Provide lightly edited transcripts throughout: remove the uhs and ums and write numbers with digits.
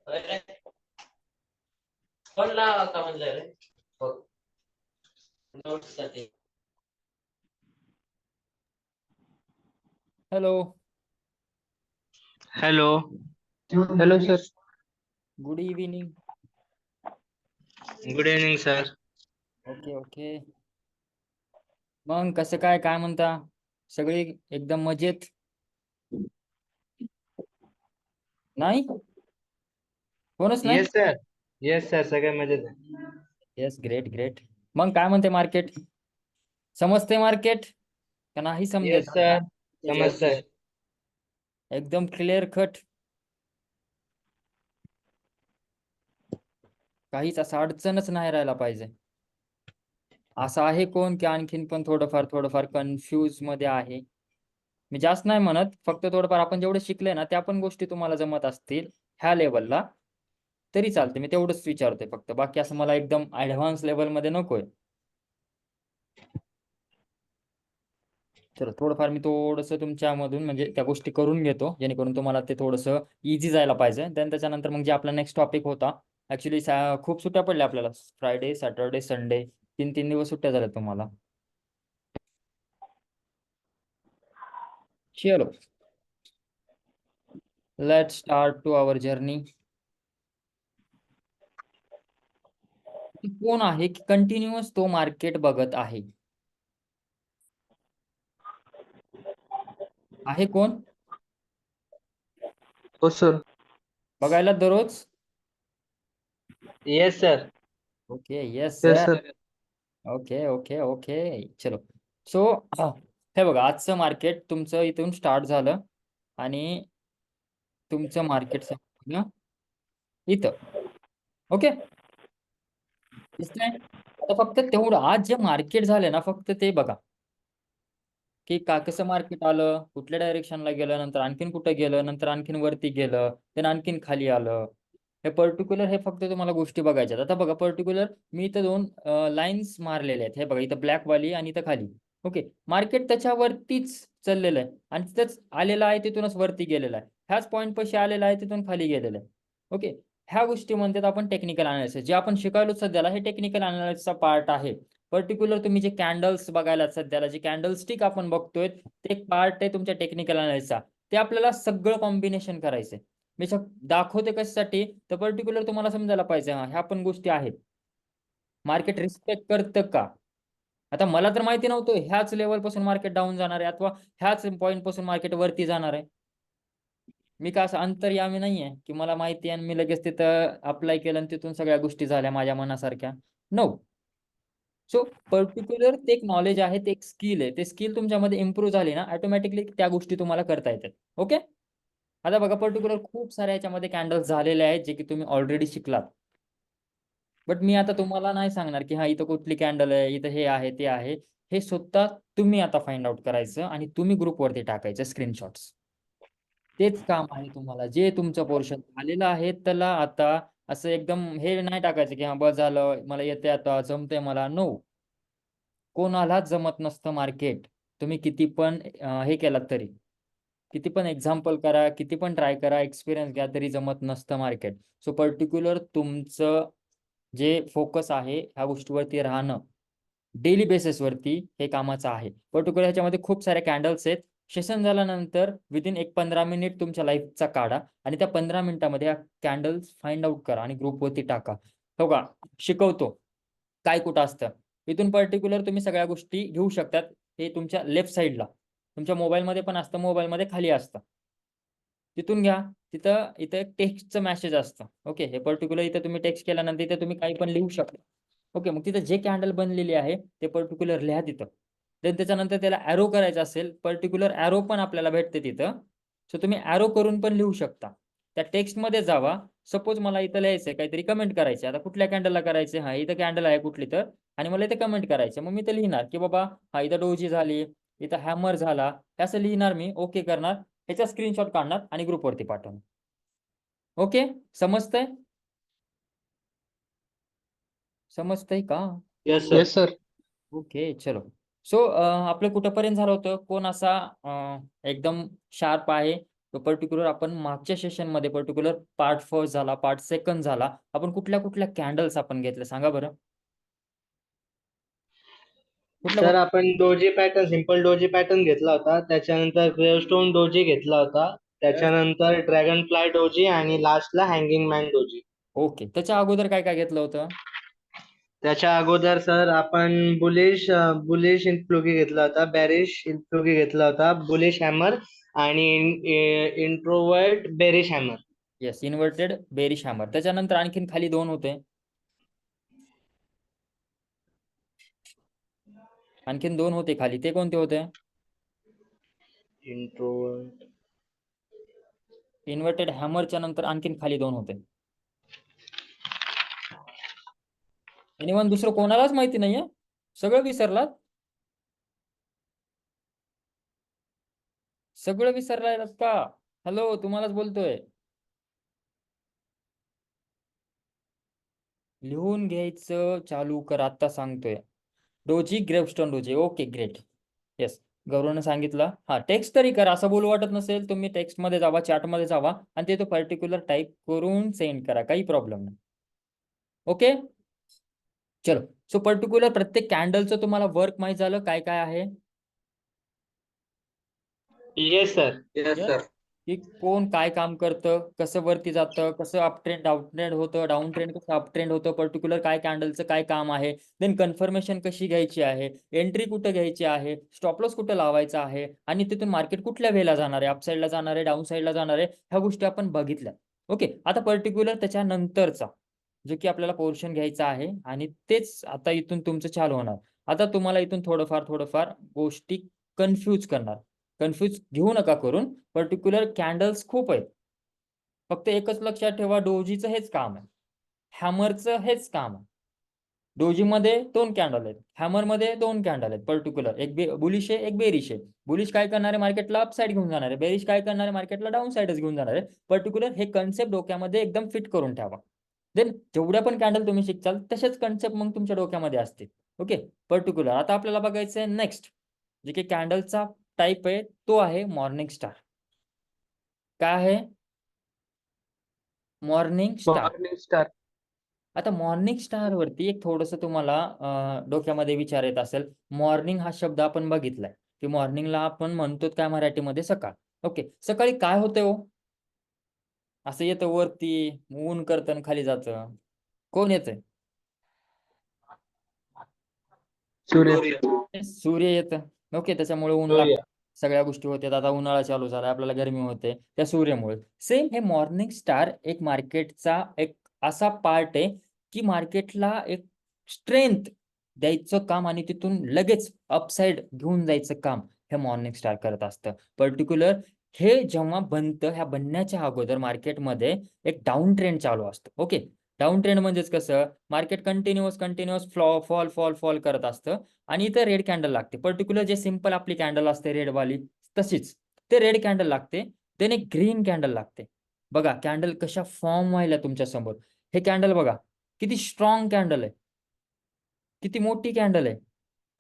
अरे फोन लावा का म्हणलं रे. हो. नोट्स साठी. Hello. Hello. Hello sir. Good evening. Good evening sir. Okay okay. मग कसं काय काय म्हणता? सगळी एकदम मजेत? नाही, कोणच नाही. Yes sir. येस सर, सगळे मजेत आहे. Yes, great great. मग काय म्हणते मार्केट? समजते मार्केट का नाही येस समजत? सर, समजतंय. एकदम क्लिअर कट. काहीच असं अडचणच नाही राहायला पाहिजे. असं आहे कोण की आणखीन पण थोडंफार थोडंफार कन्फ्यूज मध्ये आहे? मी जास्त नाही म्हणत, फक्त थोडंफार आपण जेवढे शिकले ना त्या पण गोष्टी तुम्हाला जमत असतील ह्या लेवलला तरी चालते. मी तेवढंच विचारतोय फक्त, बाकी असं मला एकदम ऍडव्हान्स लेवल मध्ये नकोय. चलो थोडंफार मी थोडंसं तुमच्यामधून म्हणजे त्या गोष्टी करून घेतो जेणेकरून तुम्हाला ते थोडंसं इझी जायला पाहिजे. देन त्याच्यानंतर मग जे आपला नेक्स्ट टॉपिक होता, ऍक्च्युली खूप सुट्ट्या पडल्या आपल्याला. फ्रायडे, सॅटर्डे, संडे, 3 दिवस सुट्ट्या झाल्या तुम्हाला. चलो let's start to our journey. कोण आहे की कंटिन्युअस तो मार्केट बघत आहे? आहे कोण हो सर. बघायला दररोज? Yes sir. Okay, yes yes sir. Sir. Okay okay okay. चलो सो हे बघा, आजचं मार्केट तुमचं इथून स्टार्ट झालं आणि तुमचं मार्केट संपलं इथं. ओके, दिसतंय? आता फक्त तेवढं आज जे मार्केट झालं ना फक्त ते बघा की का कसं मार्केट आलं, कुठल्या डायरेक्शनला गेलं, नंतर आणखीन कुठं गेलं, नंतर आणखीन वरती गेलं, त्यानं आणखीन खाली आलं. हे पर्टिक्युलर हे फक्त तुम्हाला गोष्टी बघायच्या आहेत. आता बघा पर्टिक्युलर मी इथं 2 लाईन्स मारलेल्या आहेत. हे बघा इथं ब्लॅक वाली आणि इथं खाली. ओके, मार्केट त्याच्यावरतीच चाललेलं आहे आणि तिथंच आलेलं आहे, तिथूनच वरती गेलेलं आहे. ह्याच पॉईंट पाशी आलेला आहे, तिथून खाली गेलेलं आहे. ओके, ह्या गोष्टी म्हणतात आपण टेक्निकल अनालिसिस. जे आपण शिकायलो सध्याला हे टेक्निकल अनालिसिसचा पार्ट आहे. पर्टिक्युलर तुम्ही जे कॅन्डल्स बघायला सध्याला जे कॅन्डल स्टिक आपण बघतोय ते एक पार्ट आहे तुमच्या टेक्निकल अनालिसिसचा. ते आपल्याला सगळं कॉम्बिनेशन करायचंय. मी दाखवते कशासाठी तर पर्टिक्युलर तुम्हाला समजायला पाहिजे हा ह्या पण गोष्टी आहेत. मार्केट रिस्पेक्ट करतं का? आता मला तर माहिती नव्हतं ह्याच लेवल पासून मार्केट डाऊन जाणार आहे अथवा ह्याच पॉईंट पासून मार्केट वरती जाणार आहे. मी का असं अंतर्यामी नाहीये की मला माहिती आहे आणि मी लगेच तिथं अप्लाय केलं आणि तिथून सगळ्या गोष्टी झाल्या माझ्या मनासारख्या. नो. सो पर्टिक्युलर ते एक नॉलेज आहे, ते एक स्किल आहे. ते स्किल तुमच्यामध्ये इम्प्रूव्ह झाली ना ऑटोमॅटिकली त्या गोष्टी तुम्हाला करता येतात. ओके, आता बघा पर्टिक्युलर खूप साऱ्या याच्यामध्ये कॅन्डल्स झालेले आहेत जे की तुम्ही ऑलरेडी शिकलात. बट मी आता तुम्हाला नाही सांगणार की हा इथं कुठली कॅन्डल आहे, इथं हे आहे ते आहे. हे स्वतः तुम्ही आता फाइंड आउट करायचं आणि तुम्ही ग्रुपवरती टाकायचं स्क्रीनशॉट्स. तेच काम आहे तुम्हाला. जे तुमचं पोर्शन आलेलं आहे त्याला आता असं एकदम हे नाही टाकायचं की हा बस झालं मला येते आता जमतंय मला. नो, कोणालाच जमत नसतं मार्केट. तुम्ही किती पण हे केलात तरी, किती पण एक्झाम्पल करा, किती पण ट्राय करा, एक्सपिरियन्स घ्या तरी जमत नसतं मार्केट. सो पर्टिक्युलर तुमचं जे फोकस आहे ह्या गोष्टीवरती राहणं डेली बेसिसवरती हे कामाचं आहे. पर्टिक्युलर ह्याच्यामध्ये खूप सारे कॅन्डल्स आहेत. सेशन झाल्यानंतर विदिन एक 15 मिनिट तुमच्या लाईफचा काढा आणि त्या 15 मिनिटामध्ये कॅन्डल्स फाइंड आउट करा आणि ग्रुपवरती टाका. हो का, शिकवतो काय कुठं असतं. इथून पर्टिक्युलर तुम्ही सगळ्या गोष्टी घेऊ शकतात. हे तुमच्या लेफ्ट साईडला तुमच्या मोबाईलमध्ये पण असतं, मोबाईलमध्ये खाली असतं, तिथून घ्या. तिथं इथं एक टेक्स्टचं मेसेज असतं. ओके, हे पर्टिक्युलर इथं तुम्ही टेक्स्ट केल्यानंतर इथे तुम्ही काही पण लिहू शकता. ओके, मग तिथं जे कॅन्डल बनलेली आहे ते पर्टिक्युलर लिहा तिथं. देन त्याच्यानंतर त्याला ॲरो करायचं असेल, पर्टिक्युलर ॲरो पण आपल्याला भेटते तिथं. सो तुम्ही ॲरो करून पण लिहू शकता. त्या टेक्स्टमध्ये जावा. सपोज मला इथं लिहायचंय काहीतरी कमेंट करायची, आता कुठल्या कॅन्डलला करायचे, हा इथं कॅन्डल आहे कुठली तर आणि मला इथे कमेंट करायचे. मग मी ते लिहिणार की बाबा हा इथं डोजी झाली, इथं हॅमर झाला, असं लिहिणार मी. ओके करणार, ह्याचा स्क्रीनशॉट काढणार आणि ग्रुपवरती पाठवणार. ओके, समजतंय? समजतंय का? Yes sir. ओके चलो. सो आपलं कुठंपर्यंत झालं होतं? कोण असा एकदम शार्प आहे तो पर्टिक्युलर आपण मागच्या सेशनमध्ये पर्टिक्युलर पार्ट फर्स्ट झाला, पार्ट सेकंड झाला. आपण कुठल्या कुठल्या कॅन्डल्स आपण घेतल्या सांगा बरं? कुठल्या सर आपण doji pattern, simple doji pattern घेतला होता, त्याच्यानंतर ग्रेवस्टोन डोजी घेतला होता, त्याच्यानंतर ड्रॅगन फ्लाय डोजी आणि लास्टला हँगिंग मॅन डोजी. ओके, त्याच्या अगोदर काय काय घेतलं होतं? त्याच्या अगोदर सर आपण बुलिश इन्फ्लुगी घेतला होता, बॅरिश इन्फ्लुगी घेतला होता, बुलिश हॅमर आणि introvert bearish hammer. Yes, inverted bearish hammer. त्याच्यानंतर आणखीन खाली 2 होते. आणखीन 2 होते खाली, ते कोणते होते? इंट्रोवर्ट इन्व्हर्टेड हॅमरच्या नंतर आणखीन खाली 2 होते. एनिवन दुसरं कोणालाच माहिती नाहीये? सगळं विसरलात? सगळं विसरलाय का? हॅलो, तुम्हालाच बोलतोय. लिहून घ्यायचं चालू कर, आता सांगतोय. Doji, gravestone doji. Okay, great. Yes, गौरवने सांगितलं. हा, टेक्स्ट तरी करा. असं बोलू वाटत नसेल तुम्ही टेक्स्ट मध्ये जावा, चॅट मध्ये जावा आणि ते तो पर्टिक्युलर टाईप करून सेंड करा, काही प्रॉब्लेम नाही. ओके, चलो. सो पर्टिक्युलर प्रत्येक कॅन्डलचं तुम्हाला वर्क माहित झालं काय काय आहे? Yes sir. Yes Yes. Sir. की कोण काय काम करतं, कसं वरती जातं, कसं अप ट्रेंड डाऊन ट्रेंड होतं, डाऊन ट्रेंड कसं अप ट्रेंड होतं, पर्टिक्युलर काय कॅन्डलचं काय काम आहे, देन कन्फर्मेशन कशी घ्यायची आहे, एंट्री कुठं घ्यायची आहे, स्टॉप लॉस कुठं लावायचा आहे आणि तिथून मार्केट कुठल्या वेळेला जाणार आहे, अप साईडला जाणार आहे, डाऊन साईडला जाणार आहे, ह्या गोष्टी आपण बघितल्या. ओके, आता पर्टिक्युलर त्याच्यानंतरचा जो की आपल्याला पोर्शन घ्यायचा आहे आणि तेच आता इथून तुमचं चालू होणार. आता तुम्हाला इथून थोडंफार गोष्टी कन्फ्यूज करणार. कन्फ्यूज घेऊ नका करून. पर्टिक्युलर कॅन्डल्स खूप आहेत. फक्त एकच लक्षात ठेवा, डोजीचं हेच काम आहे, हॅमरचं हेच काम आहे. डोजीमध्ये 2 कॅन्डल आहेत, हॅमरमध्ये 2 कॅन्डल आहेत. पर्टिक्युलर एक बुलिश आहे, एक बेरिश आहे. बुलिश काय करणारे मार्केटला अप साईड घेऊन जाणार आहे, बेरिश काय करणारे मार्केटला डाऊन साईडच घेऊन जाणार आहे. पर्टिक्युलर हे कन्सेप्ट डोक्यामध्ये एकदम फिट करून ठेवा. देन जेवढ्या पण कॅन्डल तुम्ही शिकाल तसेच कन्सेप्ट मग तुमच्या डोक्यामध्ये असतील. ओके, पर्टिक्युलर आता आपल्याला बघायचं आहे नेक्स्ट जे की कॅन्डलचा टाईप आहे तो आहे मॉर्निंग स्टार. काय आहे? Morning star. आता मॉर्निंग स्टार वरती एक थोडंसं तुम्हाला डोक्यामध्ये विचार येत असेल. मॉर्निंग हा शब्द आपण बघितलाय की मॉर्निंगला आपण म्हणतो काय मराठीमध्ये सकाळ. ओके, सकाळी काय होते हो? असं येतं वरती, ऊन करतं आणि खाली जातं. कोण येतंय? सूर्य येतं. ओके, त्याच्यामुळे ऊन लागतं, सगळ्या गोष्टी होत्यात. आता उन्हाळा चालू झाला, आपल्याला गरमी होते त्या सूर्यामुळे. सेम हे मॉर्निंग स्टार एक मार्केटचा एक असा पार्ट आहे की मार्केटला एक स्ट्रेंथ द्यायचं काम आणि तिथून लगेच अपसाईड घेऊन जायचं काम हे मॉर्निंग स्टार करत असतं. पर्टिक्युलर हे जेव्हा बनतं, ह्या बनण्याच्या अगोदर मार्केटमध्ये एक डाऊन ट्रेंड चालू असतं. ओके, डाऊन ट्रेंड म्हणजेच कसं, मार्केट कंटिन्युअस फॉल करत असतं आणि इथं रेड कॅन्डल लागते. पर्टिक्युलर जे सिंपल आपली कॅन्डल असते रेडवाली तशीच ते रेड कॅन्डल लागते. देन एक ग्रीन कॅन्डल लागते. बघा कॅन्डल कशा फॉर्म व्हायला तुमच्या समोर. हे कॅन्डल बघा किती स्ट्रॉंग कॅन्डल आहे, किती मोठी कॅन्डल आहे.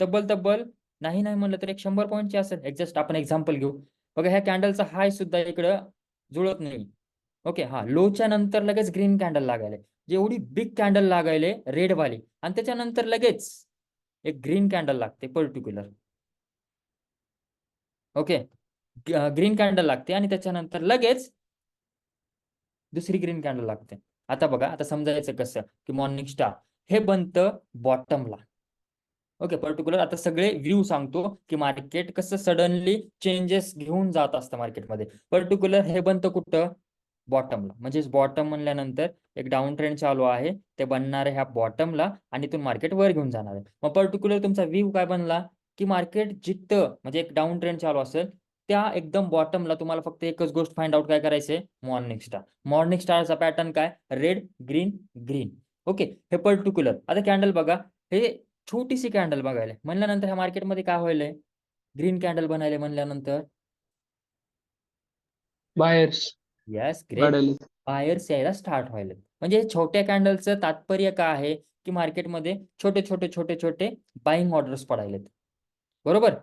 तब्बल नाही म्हणलं तर एक 100 पॉईंटची असेल. एक्झॅक्ट आपण एक्झाम्पल घेऊ. बघा ह्या कॅन्डलचा हाय सुद्धा इकडं जुळत नाही. ओके, हा लोच्या नंतर लगेच ग्रीन कॅन्डल लागायला, जेवढी बिग कॅन्डल लागायले रेडवाली आणि त्याच्यानंतर लगेच एक ग्रीन कॅन्डल लागते पर्टिक्युलर. ओके, ग्रीन कॅन्डल लागते आणि त्याच्यानंतर लगेच दुसरी ग्रीन कॅन्डल लागते. आता बघा, आता समजायचं कसं की मॉर्निंग स्टार हे बनतं बॉटमला. ओके, पर्टिक्युलर आता सगळे व्ह्यू सांगतो की मार्केट कसं सडनली चेंजेस घेऊन जात असतं मार्केटमध्ये. पर्टिक्युलर हे बनतं कुठं? बॉटमला. म्हणजे बॉटम म्हणल्यानंतर एक डाऊन ट्रेंड चालू आहे, ते बनणार आहे ह्या बॉटमला आणि इथून मार्केट वर घेऊन जाणार आहे. मग पर्टिक्युलर तुमचा व्ह्यू काय बनला की मार्केट जिथं म्हणजे एक डाऊन ट्रेंड चालू असेल त्या एकदम बॉटमला तुम्हाला फक्त एकच गोष्ट फाइंड आउट काय करायचंय? Morning star. मॉर्निंग स्टारचा पॅटर्न काय? Red green green. ओके, हे पर्टिक्युलर आता कॅन्डल बघा, हे छोटीशी कॅन्डल बघायला म्हणल्यानंतर ह्या मार्केटमध्ये काय व्हायलंय? ग्रीन कॅन्डल बनायला म्हणल्यानंतर बायर्स यस, ग्रेट, बायर्स यायला स्टार्ट व्हायला. म्हणजे छोट्या कॅन्डलचं तात्पर्य काय आहे की मार्केटमध्ये छोटे छोटे बाईंग ऑर्डर्स पडायलेत. बरोबर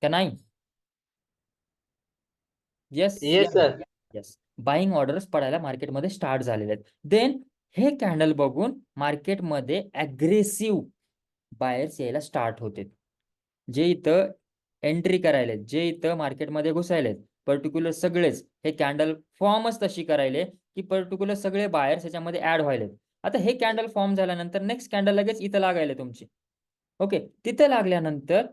का नाही? Yes yes sir. Yes. Buying orders पडायला मार्केटमध्ये स्टार्ट झालेले आहेत. देन हे कॅन्डल बघून मार्केटमध्ये अग्रेसिव्ह बायर्स यायला स्टार्ट होते. जे इथं एंट्री करायलेत, जे इथं मार्केटमध्ये घुसायलेत, पर्टिक्युलर सगळेच हे कॅन्डल फॉर्मच तशी करायले की पर्टिक्युलर सगळे बायर्स ह्याच्यामध्ये ऍड व्हायलेत. आता हे कॅन्डल फॉर्म झाल्यानंतर नेक्स्ट कॅन्डल लगेच इथं लागायले तुमची. ओके, तिथं लागल्यानंतर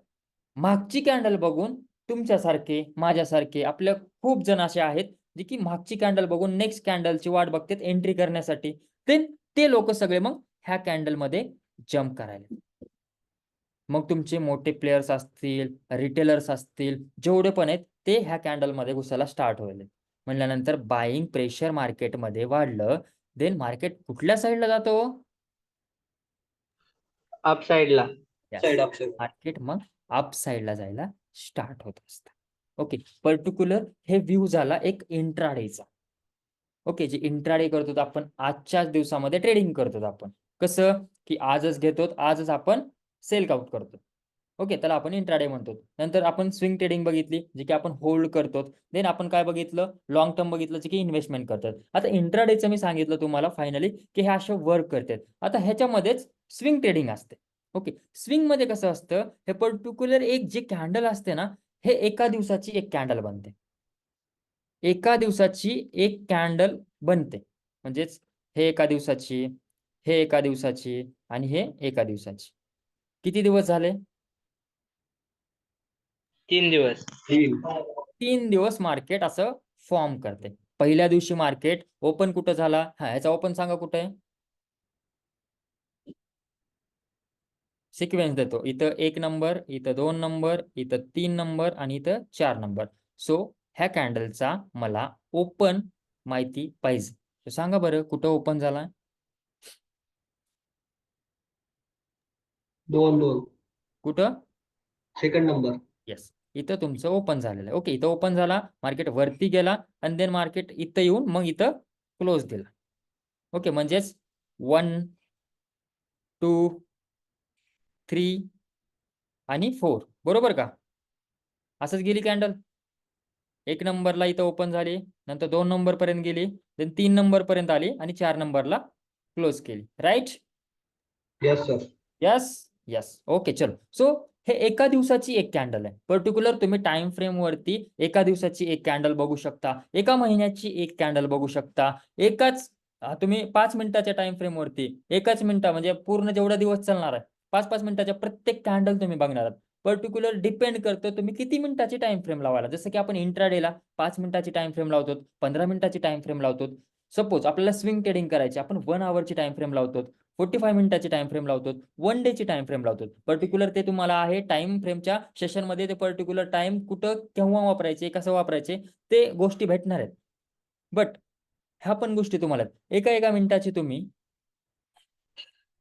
मागची कॅन्डल बघून तुमच्यासारखे माझ्यासारखे आपल्या खूप जण असे आहेत जे की मागची कॅन्डल बघून नेक्स्ट कॅन्डलची वाट बघतात एंट्री करण्यासाठी. ते लोक सगळे मग ह्या कॅन्डल मध्ये जम्प करायला. मग तुमचे मोठे प्लेयर्स असतील, रिटेलर्स असतील, जेवढे पण आहेत ते ह्या कॅन्डल मध्ये घुसायला स्टार्ट होईल. म्हणल्यानंतर बाईंग प्रेशर मार्केटमध्ये वाढलं. देन मार्केट कुठल्या साईडला जातो? अप साईडला. मार्केट मग अप साईडला जायला स्टार्ट होत असतं. ओके, पर्टिक्युलर हे व्ह्यू झाला एक इंट्राडेचा. ओके, जे इंट्राडे करतो आपण आजच्याच दिवसामध्ये ट्रेडिंग करतो आपण. कसं की आजच घेतो, आजच आपण सेल आउट करतो. ओके, त्याला आपण इंट्राडे म्हणतो. नंतर आपण स्विंग ट्रेडिंग बघितली, जे की आपण होल्ड करतो. देन आपण काय बघितलं? लॉंग टर्म बघितलं, जे की इन्व्हेस्टमेंट करतात. आता इंट्राडेचं मी सांगितलं तुम्हाला फायनली की हे असे वर्क करतात. आता ह्याच्यामध्येच स्विंग ट्रेडिंग असते. ओके, स्विंग मध्ये कसं असतं? हे पर्टिक्युलर एक जे कॅन्डल असते ना, हे एका दिवसाची एक कॅन्डल बनते. एका दिवसाची एक कॅन्डल बनते. म्हणजेच हे एका दिवसाची, हे एका दिवसाची आणि हे एका दिवसाची. किती दिवस झाले? 3 दिवस. 3 दिवस मार्केट असं फॉर्म करते. पहिल्या दिवशी मार्केट ओपन कुठं झाला? हा, ह्याचा ओपन सांगा कुठे आहे? सिक्वेन्स देतो. इथं 1 नंबर, इथं 2 नंबर, इथं 3 नंबर आणि इथं 4 नंबर. सो ह्या कॅन्डलचा मला ओपन माहिती पाहिजे. तर सांगा बरं कुठं ओपन झाला? 2 कुठं? Second number. येस, इथं तुमचं ओपन झालेलं आहे. ओके, इथं ओपन झाला, मार्केट वरती गेला आणि देन मार्केट इथं येऊन मग इथं क्लोज दिला. ओके, म्हणजेच 1 2 3 आणि 4, बरोबर का? असंच गेली कॅन्डल. 1 नंबरला इथं ओपन झाली, नंतर 2 नंबर पर्यंत गेली, देन 3 नंबर पर्यंत आली आणि 4 नंबरला क्लोज केली. Right? Yes sir. Yes yes. Okay, चलो. सो हे एका दिवसाची एक कॅन्डल आहे. पर्टिक्युलर तुम्ही टाइम फ्रेम वरती एका दिवसाची एक कॅन्डल बघू शकता, एका महिन्याची एक कॅन्डल बघू शकता, एकाच तुम्ही 5 मिनिटाच्या टाइम फ्रेम वरती एकाच मिनिटा म्हणजे पूर्ण जेवढा दिवस चालणार आहे 5-5 मिनिटाच्या प्रत्येक कॅन्डल तुम्ही बघणार आहात. पर्टिक्युलर डिपेंड करतं तुम्ही किती मिनिटाची टाइम फ्रेम लावायला. जसं की आपण इंट्राडेला 5 मिनिटाची टाइम फ्रेम लावतो, 15 मिनिटाची टाइम फ्रेम लावतो. सपोज आपल्याला स्विंग ट्रेडिंग करायची, आपण 1 आवरची टाइम फ्रेम लावतो, 45 मिनिटाची टाइम फ्रेम लावतो, 1 डेची टाइम फ्रेम लावतो. पर्टिक्युलर ते तुम्हाला आहे टाइम फ्रेमच्या सेशनमध्ये ते पर्टिक्युलर टाइम कुठं केव्हा वापरायचे, कसं वापरायचे ते गोष्टी भेटणार आहेत. बट ह्या पण गोष्टी तुम्हाला एका एका मिनिटाची तुम्ही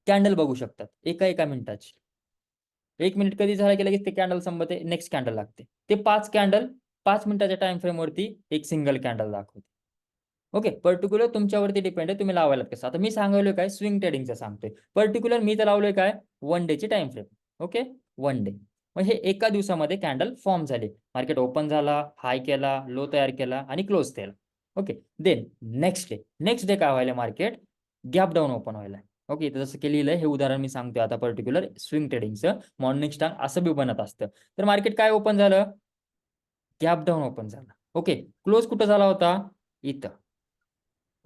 कॅन्डल बघू शकतात. एका एका मिनिटाची 1 मिनिट कधी झाला की लगेच ते कॅन्डल संपते, नेक्स्ट कॅन्डल लागते. ते 5 कॅन्डल 5 मिनिटाच्या टाइम फ्रेम वरती एक सिंगल कॅन्डल दाखवते. ओके, पर्टिक्युलर तुमच्यावरती डिपेंड आहे तुम्ही लावायला कसं. आता मी सांगायलोय काय स्विंग ट्रेडिंगचं सांगतोय. पर्टिक्युलर मी तर लावलोय काय 1 डेची टाइम फ्रेम. Okay, 1 day. मग हे एका दिवसामध्ये कॅन्डल फॉर्म झाले. मार्केट ओपन झाला, हाय केला, लो तयार केला आणि क्लोज केला. ओके, देन नेक्स्ट डे काय व्हायला? मार्केट गॅप डाऊन ओपन व्हायला. ओके, तर जसं की लिहिलंय हे उदाहरण मी सांगतोय आता पर्टिक्युलर स्विंग ट्रेडिंगचं. मॉर्निंग स्टार असं बी बनत असतं. तर मार्केट काय ओपन झालं? गॅप डाऊन ओपन झाला. ओके, क्लोज कुठं झाला होता? इथं.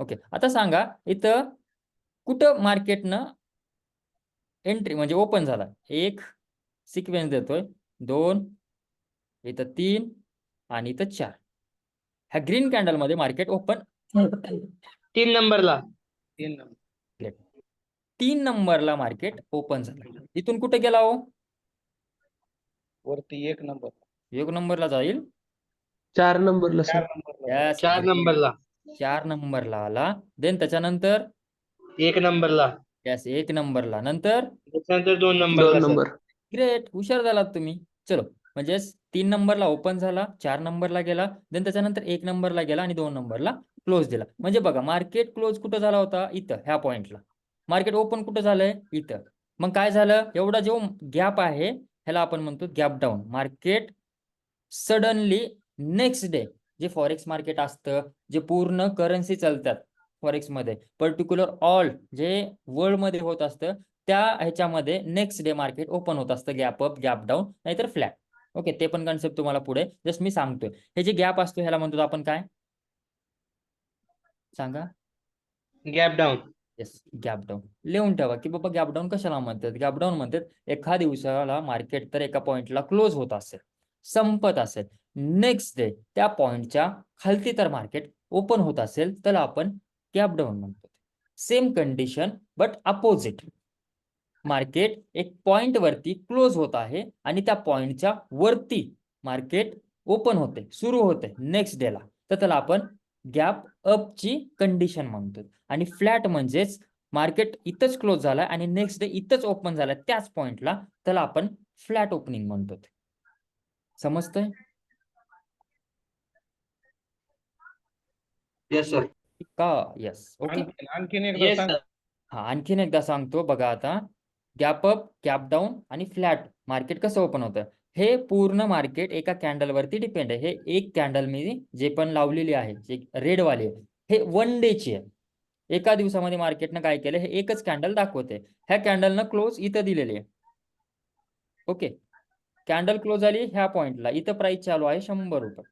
ओके, आता सांगा इथं कुठं मार्केटनं एंट्री म्हणजे ओपन झाला? एक सिक्वेन्स देतोय, 2, इथं 3 आणि इथं 4. ह्या ग्रीन कॅन्डल मध्ये मार्केट ओपन 3 नंबरला. 3 नंबरला मार्केट ओपन झाला. इथून कुठे गेला हो? वरती 1 नंबर. 1 नंबरला जाईल. 4 नंबरला सर. यस, 4 नंबरला. 4 नंबरला आला. देन त्याच्यानंतर 1 नंबरला. यस, 1 नंबरला. नंतर त्याच्यानंतर 2 2 नंबरला सर. नंबर. ग्रेट, हुशार झालात तुम्ही. चलो, म्हणजे 3 नंबरला ओपन झाला, 4 नंबरला गेला, देन त्याच्यानंतर 1 नंबरला गेला आणि 2 नंबरला क्लोज दिला. म्हणजे बघा मार्केट क्लोज कुठं झाला होता? इथं, ह्या पॉइंटला. मार्केट ओपन कुठं झालंय? इथं. मग काय झालं? एवढा जो गॅप आहे ह्याला आपण म्हणतो gap down. Market suddenly next day, जे फॉरेक्स मार्केट असतं, जे पूर्ण करन्सी चालतात फॉरेक्स मध्ये, पर्टिक्युलर ऑल जे वर्ल्ड मध्ये होत असतं, त्या ह्याच्यामध्ये नेक्स्ट डे मार्केट ओपन होत असतं गॅप अप, गॅप डाऊन, नाहीतर फ्लॅट. ओके, ते पण कन्सेप्ट तुम्हाला पुढे जस्ट मी सांगतोय. हे जे गॅप असतो ह्याला म्हणतो आपण काय सांगा? Gap down. Yes, gap down. लिहून ठेवा की बाबा गॅप डाऊन कशाला म्हणतात. गॅप डाऊन म्हणतात एका दिवसाला मार्केट तर एका पॉइंटला क्लोज होत असेल, संपत असेल, नेक्स्ट डे त्या पॉइंटच्या खालती तर मार्केट ओपन होत असेल, तर आपण गॅप डाऊन म्हणतो. Same condition but opposite. Market एक पॉइंट वरती क्लोज होत आहे आणि त्या पॉइंटच्या वरती मार्केट ओपन होते, सुरू होते नेक्स्ट डेला, तर त्याला आपण गॅप अपची कंडिशन म्हणतो. आणि फ्लॅट म्हणजेच मार्केट इथंच क्लोज झालाय आणि नेक्स्ट डे इथंच ओपन झालाय त्याच पॉइंटला, त्याला आपण फ्लॅट ओपनिंग म्हणतो. समजतंय येस सर. का? यस. ओके, आणखीन एकदा येस सांग. सर. हा आणखीन एकदा सांगतो बघा. आता गॅप अप, गॅप डाऊन आणि फ्लॅट मार्केट कसं ओपन होतं, हे पूर्ण मार्केट एका कॅन्डल वरती डिपेंड आहे. हे एक कॅन्डल मी जे पण लावलेली आहे, जे रेड वाली आहे, हे वन डेची आहे. एका दिवसामध्ये मार्केटनं काय केलं, हे एकच कॅन्डल दाखवते. ह्या कॅन्डलनं क्लोज इथं दिलेली आहे. ओके, कॅन्डल क्लोज झाली ह्या पॉइंटला, इथं प्राइस चालू आहे 100 रुपये.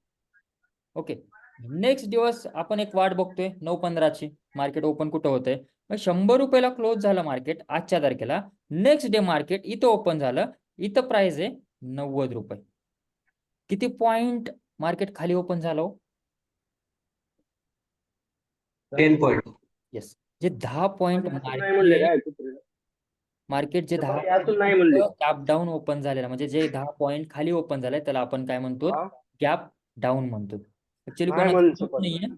ओके, नेक्स्ट दिवस आपण एक वाट बघतोय 9/15ची, मार्केट ओपन कुठं होतंय, मग 100 रुपयाला क्लोज झालं मार्केट आजच्या तारखेला. नेक्स्ट डे मार्केट इथं ओपन झालं, इथं प्राइस आहे 90 रुपये. किती पॉइंट मार्केट खाली ओपन झालं? 10 पॉईंट. येस, जे 10 पॉइंट नाही म्हणले काय मार्केट जे 10 यातून नाही म्हणले. गॅप डाऊन ओपन झालेला, म्हणजे जे 10 पॉइंट खाली ओपन झाले, त्याला आपण काय म्हणतो, गॅप डाऊन म्हणतो. ऍक्च्युली नाही कोणाचं म्हणतो पण. नाहीये.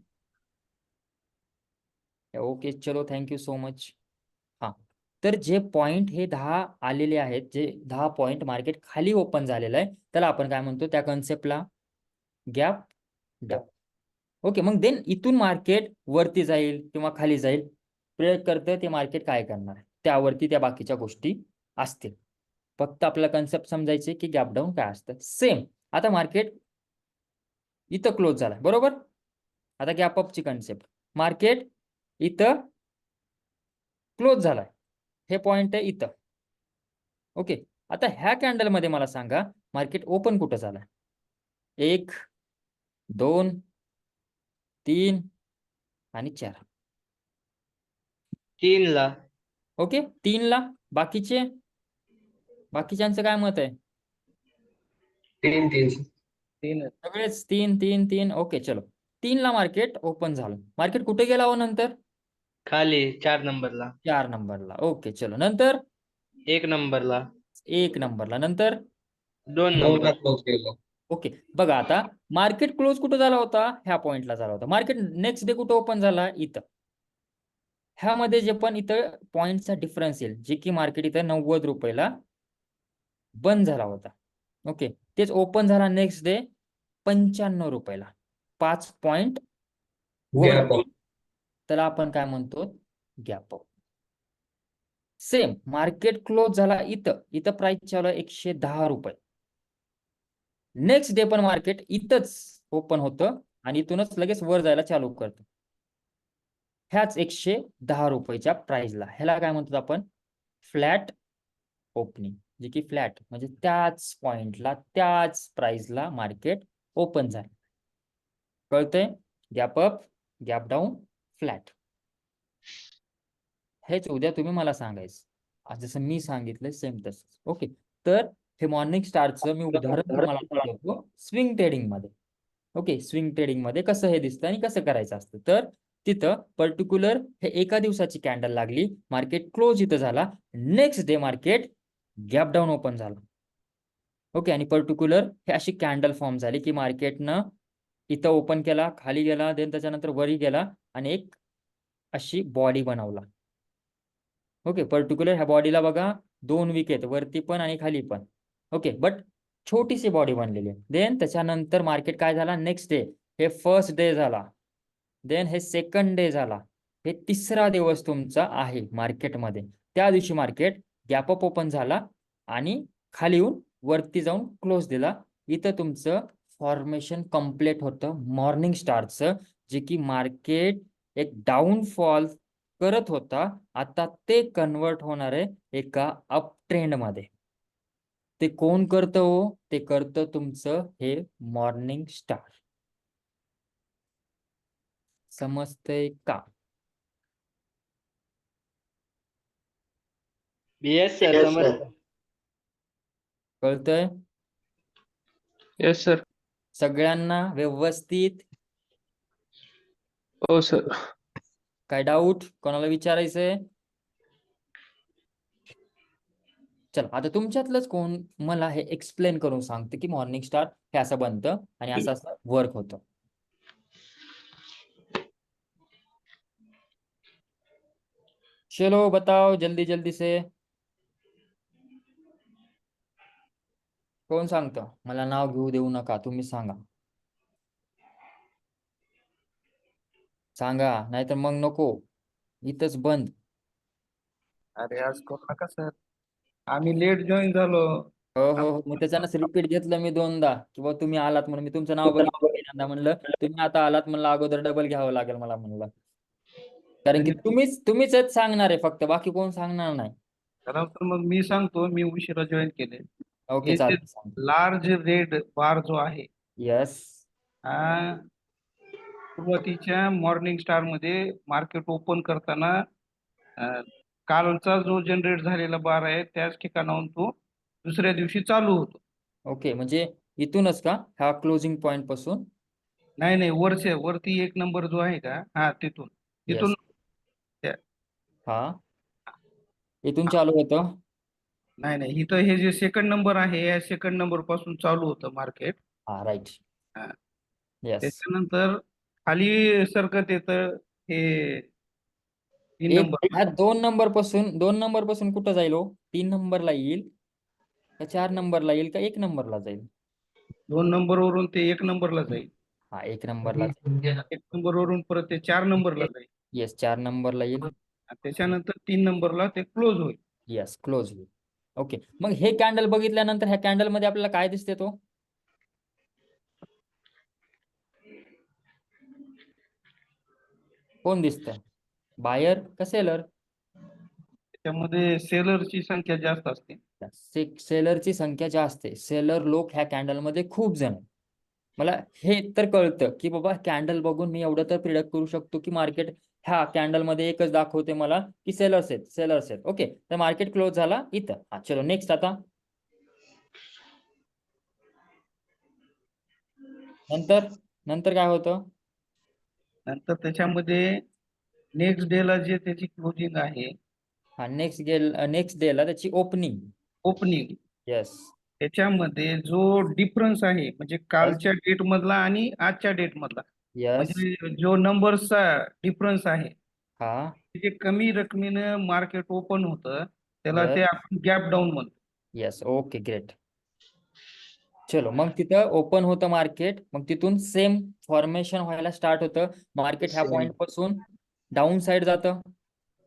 ओके, चलो, थँक्यू सो मच. हा, तर जे पॉइंट हे 10 आलेले आहेत, जे 10 पॉइंट मार्केट खाली ओपन झालेलं आहे, त्याला आपण काय म्हणतो, त्या कन्सेप्टला गॅप डाऊन. ओके, मग देन इथून मार्केट वरती जाईल किंवा खाली जाईल, प्रेडिक्ट करतं ते मार्केट काय करणार, त्यावरती त्या बाकीच्या गोष्टी असतील. फक्त आपल्याला कन्सेप्ट समजायचे की गॅप डाऊन काय असतं. सेम आता मार्केट इथं क्लोज झालाय, बरोबर. आता गॅप अपची कन्सेप्ट, मार्केट इथं क्लोज झालाय, हे पॉइंट आहे इथं. ओके, आता ह्या कॅन्डल मध्ये मला सांगा मार्केट ओपन कुठं झालाय? 1, 2, 3 आणि 4. 3 ला. ओके, 3 ला. बाकीच्यांचं काय मत आहे? 3. सगळेच 3 3 3. ओके, चलो, 3 ला मार्केट ओपन झालं. मार्केट कुठे गेला हो नंतर? खाली 4 नंबरला. 4 नंबरला. ओके, चलो, नंतर 1 नंबरला. 1 नंबरला, नंतर 2 नंबर. क्लोज केलं. ओके, बघा आता मार्केट क्लोज कुठं झाला होता? ह्या पॉइंटला झाला होता. मार्केट नेक्स्ट डे कुठं ओपन झाला? इथं. ह्यामध्ये जे पण इथं पॉइंटचा डिफरन्स येईल, जे की मार्केट इथं 90 रुपयाला बंद झाला होता. ओके, तेच ओपन झाला नेक्स्ट डे 95 रुपयाला, 5 पॉइंट गॅप अप. त्याला आपण काय म्हणतो? Gap up. Same market close झाला इथं प्राइस चालू आहे 110 रुपये. नेक्स्ट डे पण मार्केट इथंच ओपन होतं आणि इथूनच लगेच वर जायला चालू करतं, ह्याच 110 रुपयाच्या प्राइसला. ह्याला काय म्हणतो आपण? Flat opening. जे की फ्लॅट म्हणजे त्याच पॉइंटला, त्याच प्राइसला मार्केट ओपन झालं. कळतंय? Gap up, gap down, flat. हेच उद्या तुम्ही मला सांगायचं, जसं मी सांगितलं सेम तसंच. ओके, तर हे मॉर्निंग स्टारचं मी उदाहरण तुम्हाला दाखवतो स्विंग ट्रेडिंग मध्ये. ओके, स्विंग ट्रेडिंग मध्ये कसं हे दिसतं आणि कसं करायचं असतं. तर तिथं पर्टिक्युलर हे एका दिवसाची कॅन्डल लागली, मार्केट क्लोज इथं झाला, next day market gap down open झालं. ओके, आणि पर्टिक्युलर हे अशी कॅन्डल फॉर्म झाली की मार्केटनं इथं ओपन केला, खाली गेला, देन त्याच्यानंतर वरी गेला आणि एक अशी बॉडी बनवला. ओके, पर्टिक्युलर ह्या बॉडीला बघा 2 वीक आहेत, वरती पण आणि खाली पण. ओके, बट छोटीशी बॉडी बनलेली आहे. देन त्याच्यानंतर मार्केट काय झाला? नेक्स्ट डे, हे फर्स्ट डे झाला, देन हे सेकंड डे झाला, हे 3रा दिवस तुमचा आहे मार्केटमध्ये. त्या दिवशी मार्केट गॅप अप ओपन झाला आणि खाली येऊन वरती जाऊन क्लोज दिला. इथं तुमचं फॉर्मेशन कम्प्लीट होतं मॉर्निंग स्टारचं, जे की मार्केट एक डाऊनफॉल करत होता, आता ते कन्वर्ट होणार आहे एका अप ट्रेंड मध्ये. ते कोण करतं हो? ते करतं तुमचं हे मॉर्निंग स्टार. समजतंय का? येस सर, समजतं. कळतंय येस सर. सगळ्यांना व्यवस्थित? हो सर. काय डाऊट कोणाला विचारायचंय? चला आता तुमच्यातलंच कोण मला हे एक्सप्लेन करून सांगतं की मॉर्निंग स्टार हे असं बनतं आणि असं असं वर्क होतं. चलो बताओ जल्दी जल्दी से. कोण सांगतं? मला नाव घेऊ देऊ नका, तुम्ही सांगा. सांगा, नाहीतर मग नको, इथंच बंद. अरे आज करू नका सर, आम्ही लेट जॉईन झालो. हो हो हो, मी त्याच्यानंच रिपीट घेतलं मी 2दा किंवा तुम्ही आलात म्हणून. मी तुमचं नाव बघितलं पहिल्यांदा, म्हणलं तुम्ही आता आलात, म्हणलं अगोदर डबल घ्यावं लागेल मला म्हणलं. कारण की तुम्हीच सांगणार आहे फक्त, बाकी कोण सांगणार नाही. तर मग मी सांगतो, मी उशिरा जॉईन केले. ओके हे जे चालेल सांग. लार्ज रेड बार जो आहे यस. हा सुरुवातीच्या मॉर्निंग स्टार मध्ये मार्केट ओपन करताना कालचा जो जनरेट झालेला बार आहे त्याच ठिकाणाहून तो दुसऱ्या दिवशी चालू होतो. ओके, म्हणजे इथूनच का, ह्या क्लोजिंग पॉइंट पासून? नाही नाही, वरती एक नंबर जो आहे का, हा तिथून Yes. त्या- हा, इथून चालू होतं. नाही नाही, इथं हे जे सेकंड नंबर आहे या सेकंड नंबर पासून चालू होतं मार्केट. हा राईट. हा. येस. त्याच्यानंतर खाली सरकत येतं हे 3 नंबर. ह्या 2 नंबर पासून कुठं जाईल हो? 3 नंबरला येईल का 4 नंबरला येईल का 1 नंबरला जाईल? 2 नंबर वरून ते 1 नंबरला जाईल. हा 1 नंबरला. 1 नंबर वरून परत ते 4 नंबरला जाईल. येस, 4 नंबरला येईल. आणि त्याच्यानंतर 3 नंबरला ते क्लोज होईल. येस, क्लोज होईल. ओके, मग हे कॅन्डल बघितल्यानंतर ह्या कॅन्डल मध्ये आपल्याला काय दिसते तो? कोण दिसतं? बायर का सेलर? त्याच्यामध्ये सेलरची संख्या जास्त असते. सेलरची संख्या जास्त आहे. सेलर लोक ह्या कॅन्डल मध्ये खूप जण आहेत. मला हे तर कळतं की बाबा कॅन्डल बघून मी एवढं तर प्रिडिक्ट करू शकतो की मार्केट ह्या कॅन्डल मध्ये एकच दाखवते मला की सेलर्स आहेत. ओके, तर मार्केट क्लोज झाला इथं. हा चलो नेक्स्ट. आता नंतर काय होतं? नंतर त्याच्यामध्ये नेक्स्ट डे ला जे त्याची क्लोजिंग आहे, हा नेक्स्ट डेला त्याची ओपनिंग. Opening, yes. त्याच्यामध्ये जो डिफरन्स आहे म्हणजे कालच्या डेट मधला आणि आजच्या डेट मधला, यस. म्हणजे जो नंबरचा डिफरन्स आहे, हा. जे कमी रकमेनं मार्केट ओपन होतं त्याला Yes. ते आपण गॅप डाऊन म्हणतो. येस. Okay great. चलो मग तिथं ओपन होतं मार्केट, मग तिथून सेम फॉर्मेशन व्हायला स्टार्ट होतं. मार्केट ह्या पॉइंट पासून डाऊन साइड जातं,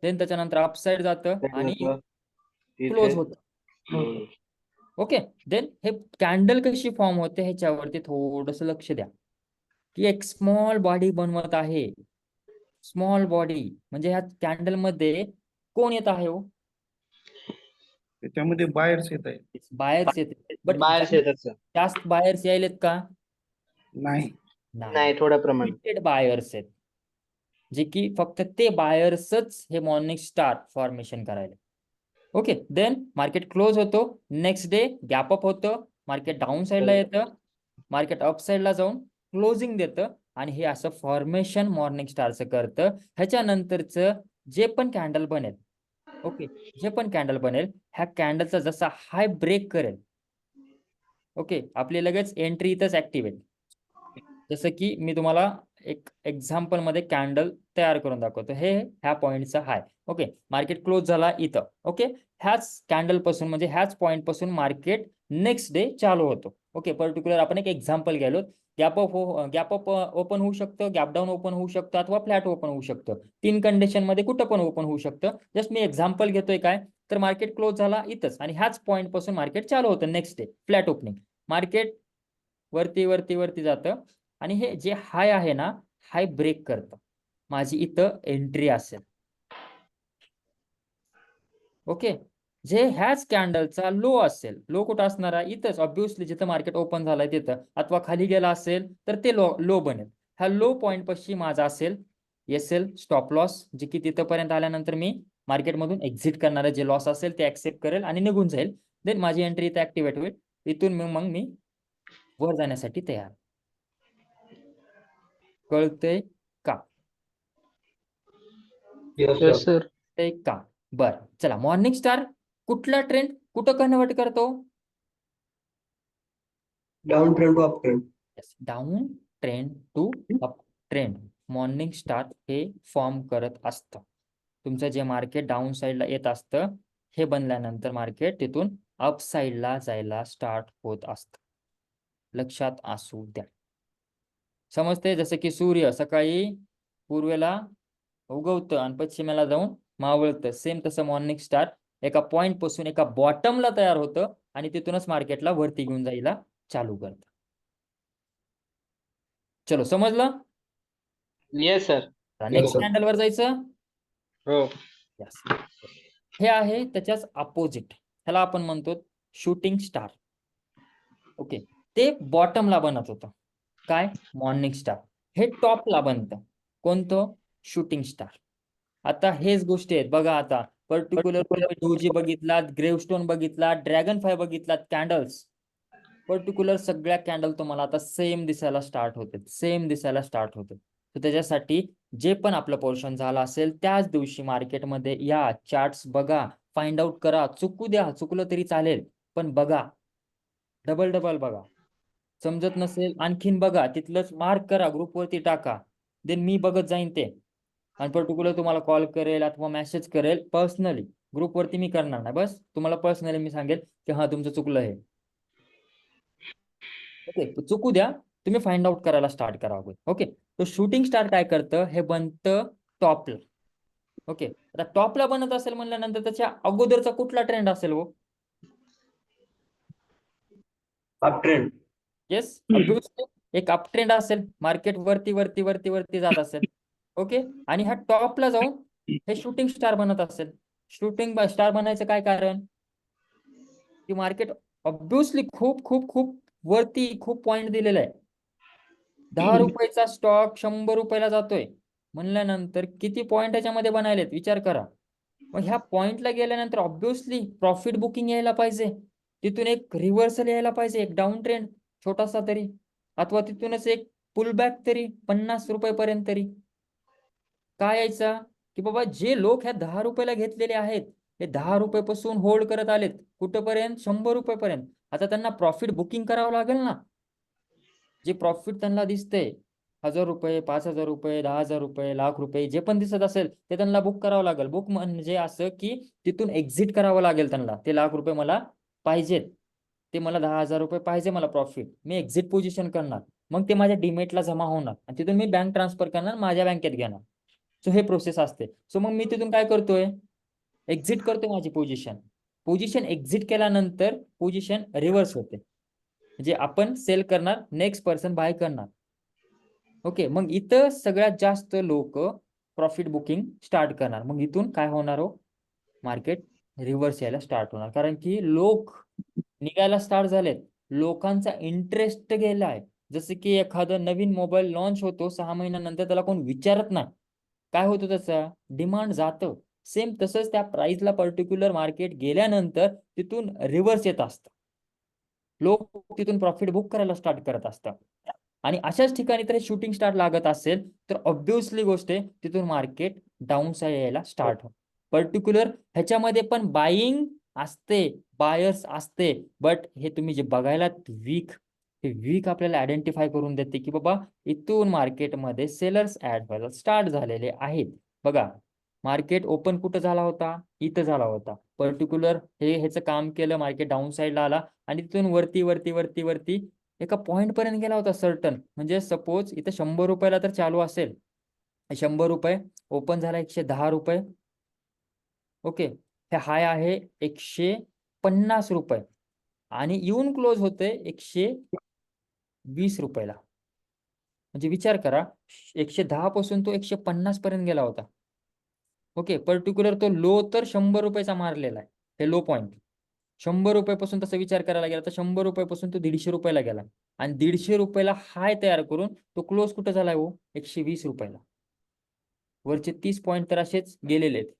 देन त्याच्यानंतर अप साइड जातं आणि क्लोज होतं. ओके, देन हे कॅन्डल कशी फॉर्म होते ह्याच्यावरती थोडंसं लक्ष द्या की एक स्मॉल बॉडी बनवत आहे. स्मॉल बॉडी म्हणजे ह्या कॅन्डल मध्ये कोण येत आहे हो? त्याच्यामध्ये बायर्स येत आहे. बायर्स येते. बट बाहेर येतात सर. जास्त बायर्स यायलेत का? नाही, नाही, थोड्या प्रमाणात. लिमिटेड बायर्स आहेत, जे की फक्त ते बायर्सच हे मॉर्निंग स्टार फॉर्मेशन करायला. ओके, देन मार्केट क्लोज होतो. नेक्स्ट डे गॅप अप होतं, मार्केट डाऊन साईडला येतं, मार्केट अप साईडला जाऊन क्लोजिंग देतं आणि हे असं फॉर्मेशन मॉर्निंग स्टारचं करतं. ह्याच्यानंतरचं जे पण कॅन्डल बनेल, ओके, जे पण कॅन्डल बनेल ह्या कॅन्डलचा जसा हाय ब्रेक करेल, ओके, आपली लगेच एंट्री इथंच ऍक्टिव्हेट. जसं की मी तुम्हाला एक एक्झाम्पल मध्ये कॅन्डल तयार करून दाखवतो. हे ह्या पॉईंटचा हाय. ओके, मार्केट क्लोज झाला इथं. ओके, ह्याच कॅन्डल पासून म्हणजे ह्याच पॉईंट पासून मार्केट नेक्स्ट डे चालू होतो. ओके, पर्टिक्युलर आपण एक एक्झाम्पल घ्यायलो. गॅप अप ओपन होऊ शकतं, गॅप डाऊन ओपन होऊ शकतं अथवा फ्लॅट ओपन होऊ शकतं. 3 कंडिशन मध्ये कुठं पण ओपन होऊ शकतं. जस्ट मी एक्झाम्पल घेतोय काय तर मार्केट क्लोज झाला इथंच आणि ह्याच पॉईंट पासून मार्केट चालू होतं next day flat opening. Market वरती वरती वरती जातं आणि हे जे हाय आहे ना हाय ब्रेक करतं. माझी इथं एंट्री असेल. ओके. जे ह्याच कॅन्डलचा लो असेल, लो कुठं असणार आहे इथंच ऑब्व्हियसली जिथं मार्केट ओपन झालंय तिथं, अथवा खाली गेला असेल तर ते लो बनेल. हा लो पॉईंट पाशी माझा असेल एसएल स्टॉप लॉस, जे की तिथपर्यंत आल्यानंतर मी मार्केटमधून एक्झिट करणार जे लॉस असेल ते ऍक्सेप्ट करेल आणि निघून जाईल. देन माझी एंट्री इथे ऍक्टिव्हेट होईल. इथून मग मी वर जाण्यासाठी तयार. कळतंय का? Yes, sir. ते का? बर चला, मॉर्निंग स्टार कुठला ट्रेंड कुठं कन्वर्ट करतो? Down trend to up trend. Down trend to up trend morning star हे फॉर्म करत असतं. तुमचं जे मार्केट डाऊन साईडला येत असतं हे बनल्यानंतर मार्केट तिथून अप साईडला जायला स्टार्ट होत असतं. लक्षात असू द्या. समजते? जसं की सूर्य सकाळी पूर्वेला उगवतं आणि पश्चिमेला जाऊन मावळतं, सेम तसं मॉर्निंग स्टार एका पॉइंट पासून एका बॉटमला तयार होतं आणि तिथूनच मार्केटला वरती घेऊन जायला चालू करतं. चलो समजलं? Yes sir. Next sir. Candle वर जायचं. हो. Yes. हे आहे त्याच्याच अपोजिट, ह्याला आपण म्हणतो शूटिंग स्टार. ओके. ते बॉटमला बनत होतं काय? Morning star. हे टॉपला बनतं कोणतं? Shooting star. आता हेच गोष्टी आहेत बघा. आता पर्टिक्युलर तुम्ही डोजी बघितलात, ग्रेवस्टोन बघितलात, ड्रॅगन फ्लाय बघितलात, कॅन्डल्स पर्टिक्युलर सगळ्या कॅन्डल तुम्हाला आता सेम दिसायला स्टार्ट होते, सेम दिसायला स्टार्ट होते. तर त्याच्यासाठी जे पण आपलं पोर्शन झालं असेल त्याच दिवशी मार्केटमध्ये या, चार्ट्स बघा, फाइंड आउट करा. चुकू द्या, चुकलं तरी चालेल पण बघा, डबल डबल बघा. समजत नसेल आणखीन बघा, तिथलंच मार्क करा, ग्रुपवरती टाका. देन मी बघत जाईन ते आणि पर्टिक्युलर तुम्हाला कॉल करेल अथवा मेसेज करेल पर्सनली. ग्रुपवरती मी करणार नाही, बस तुम्हाला पर्सनली मी सांगेल की हा तुमचं चुकलं आहे. ओके. चुकू द्या, तुम्ही फाइंड आउट करायला स्टार्ट करा. ओके. तो शूटिंग स्टार काय करतं? हे बनतं टॉपला. ओके. आता टॉपला बनत असेल म्हणल्यानंतर त्याच्या अगोदरचा कुठला ट्रेंड असेल हो? Up trend. येस, ऑब्व्हियसली एक अप ट्रेंड असेल. मार्केट वरती वरती वरती वरती जात असेल. ओके. आणि ह्या टॉपला जाऊन हे शूटिंग स्टार बनत असेल. शूटिंग स्टार बनायचं काय कारण? की मार्केट ऑब्व्हियसली खूप खूप खूप वरती खूप पॉइंट दिलेला आहे. 10 रुपयाचा स्टॉक 100 रुपयाला जातोय म्हणल्यानंतर किती पॉइंट याच्यामध्ये बनायलेत विचार करा. मग ह्या पॉइंटला गेल्यानंतर ऑब्व्हियसली प्रॉफिट बुकिंग यायला पाहिजे. तिथून एक रिव्हर्सल यायला पाहिजे, एक डाऊन ट्रेंड छोटासा तरी, अथवा तिथूनच एक पुलबॅक तरी 50 रुपयापर्यंत तरी. काय यायचा? की बाबा जे लोक ह्या 10 रुपयाला घेतलेले आहेत हे 10 रुपयापासून होल्ड करत आलेत कुठपर्यंत? 100 रुपयापर्यंत. आता त्यांना प्रॉफिट बुकिंग करावं लागेल ना. जे प्रॉफिट त्यांना दिसतंय 1000 रुपये, 5000 रुपये, 10,000 रुपये, लाख रुपये जे पण दिसत असेल ते त्यांना बुक करावं लागेल. बुक म्हणजे असं की तिथून एक्झिट करावं लागेल त्यांना. ते लाख रुपये मला पाहिजेत, ते मला 10,000 रुपये पाहिजे मला प्रॉफिट. मी एक्झिट पोझिशन करणार, मग ते माझ्या डीमेटला जमा होणार आणि तिथून मी बँक ट्रान्सफर करणार, माझ्या बँकेत घेणार. सो हे प्रोसेस असते. सो मग मी तिथून काय करतोय? एक्झिट करतोय माझी पोझिशन. पोझिशन एक्झिट केल्यानंतर पोझिशन रिव्हर्स होते, म्हणजे आपण सेल करणार, नेक्स्ट पर्सन बाय करणार. ओके. मग इथं सगळ्यात जास्त लोक प्रॉफिट बुकिंग स्टार्ट करणार. मग इथून काय होणार हो? मार्केट रिव्हर्स यायला स्टार्ट होणार, कारण की लोक निघायला स्टार्ट झालेत. लोकांचा इंटरेस्ट गेलाय. जसं की एखादं नवीन मोबाईल लॉन्च होतो 6 महिन्यानंतर, त्याला कोण विचारत नाही, काय होतं त्याचा? डिमांड जातं. सेम तसंच त्या प्राइसला पर्टिक्युलर मार्केट गेल्यानंतर तिथून रिव्हर्स येत असतं. लोक तिथून प्रॉफिट बुक करायला स्टार्ट करत असतात. आणि अशाच ठिकाणी तर शूटिंग स्टार लागत असेल तर ऑब्व्हियसली गोष्ट आहे तिथून मार्केट डाऊन साईड यायला स्टार्ट होतं. पर्टिक्युलर ह्याच्यामध्ये पण बाईंग असते, बायर्स असते, बट हे तुम्ही जे बघायला वीक, हे वीक आपल्याला आयडेंटिफाय करून देते की बाबा इथून मार्केटमध्ये सेलर्स ऍड व्हायला स्टार्ट झालेले आहेत. बघा, मार्केट ओपन कुठं झाला होता? इथं झाला होता. पर्टिक्युलर हे ह्याचं काम केलं, मार्केट डाऊन साईडला आला आणि तिथून वरती वरती वरती वरती एका पॉइंट पर्यंत गेला होता सर्टन. म्हणजे सपोज इथं 100 रुपयाला तर चालू असेल, 100 रुपये ओपन झाला 110 रुपये. ओके. हे हाय आहे 150 रुपये आणि येऊन क्लोज होते 120 रुपयाला. म्हणजे विचार करा, 110 पासून तो 150 पर्यंत गेला होता. ओके, पर्टिक्युलर तो लो तर 100 रुपयाचा मारलेला आहे, हे लो पॉईंट. 100 रुपयापासून तसा विचार करायला गेला तर 100 रुपयापासून तो 150 रुपयाला गेला आणि 150 रुपयाला हाय तयार करून तो क्लोज कुठं झालाय हो, 120 रुपयाला. वरचे 30 पॉईंट तर असेच गेलेले आहेत.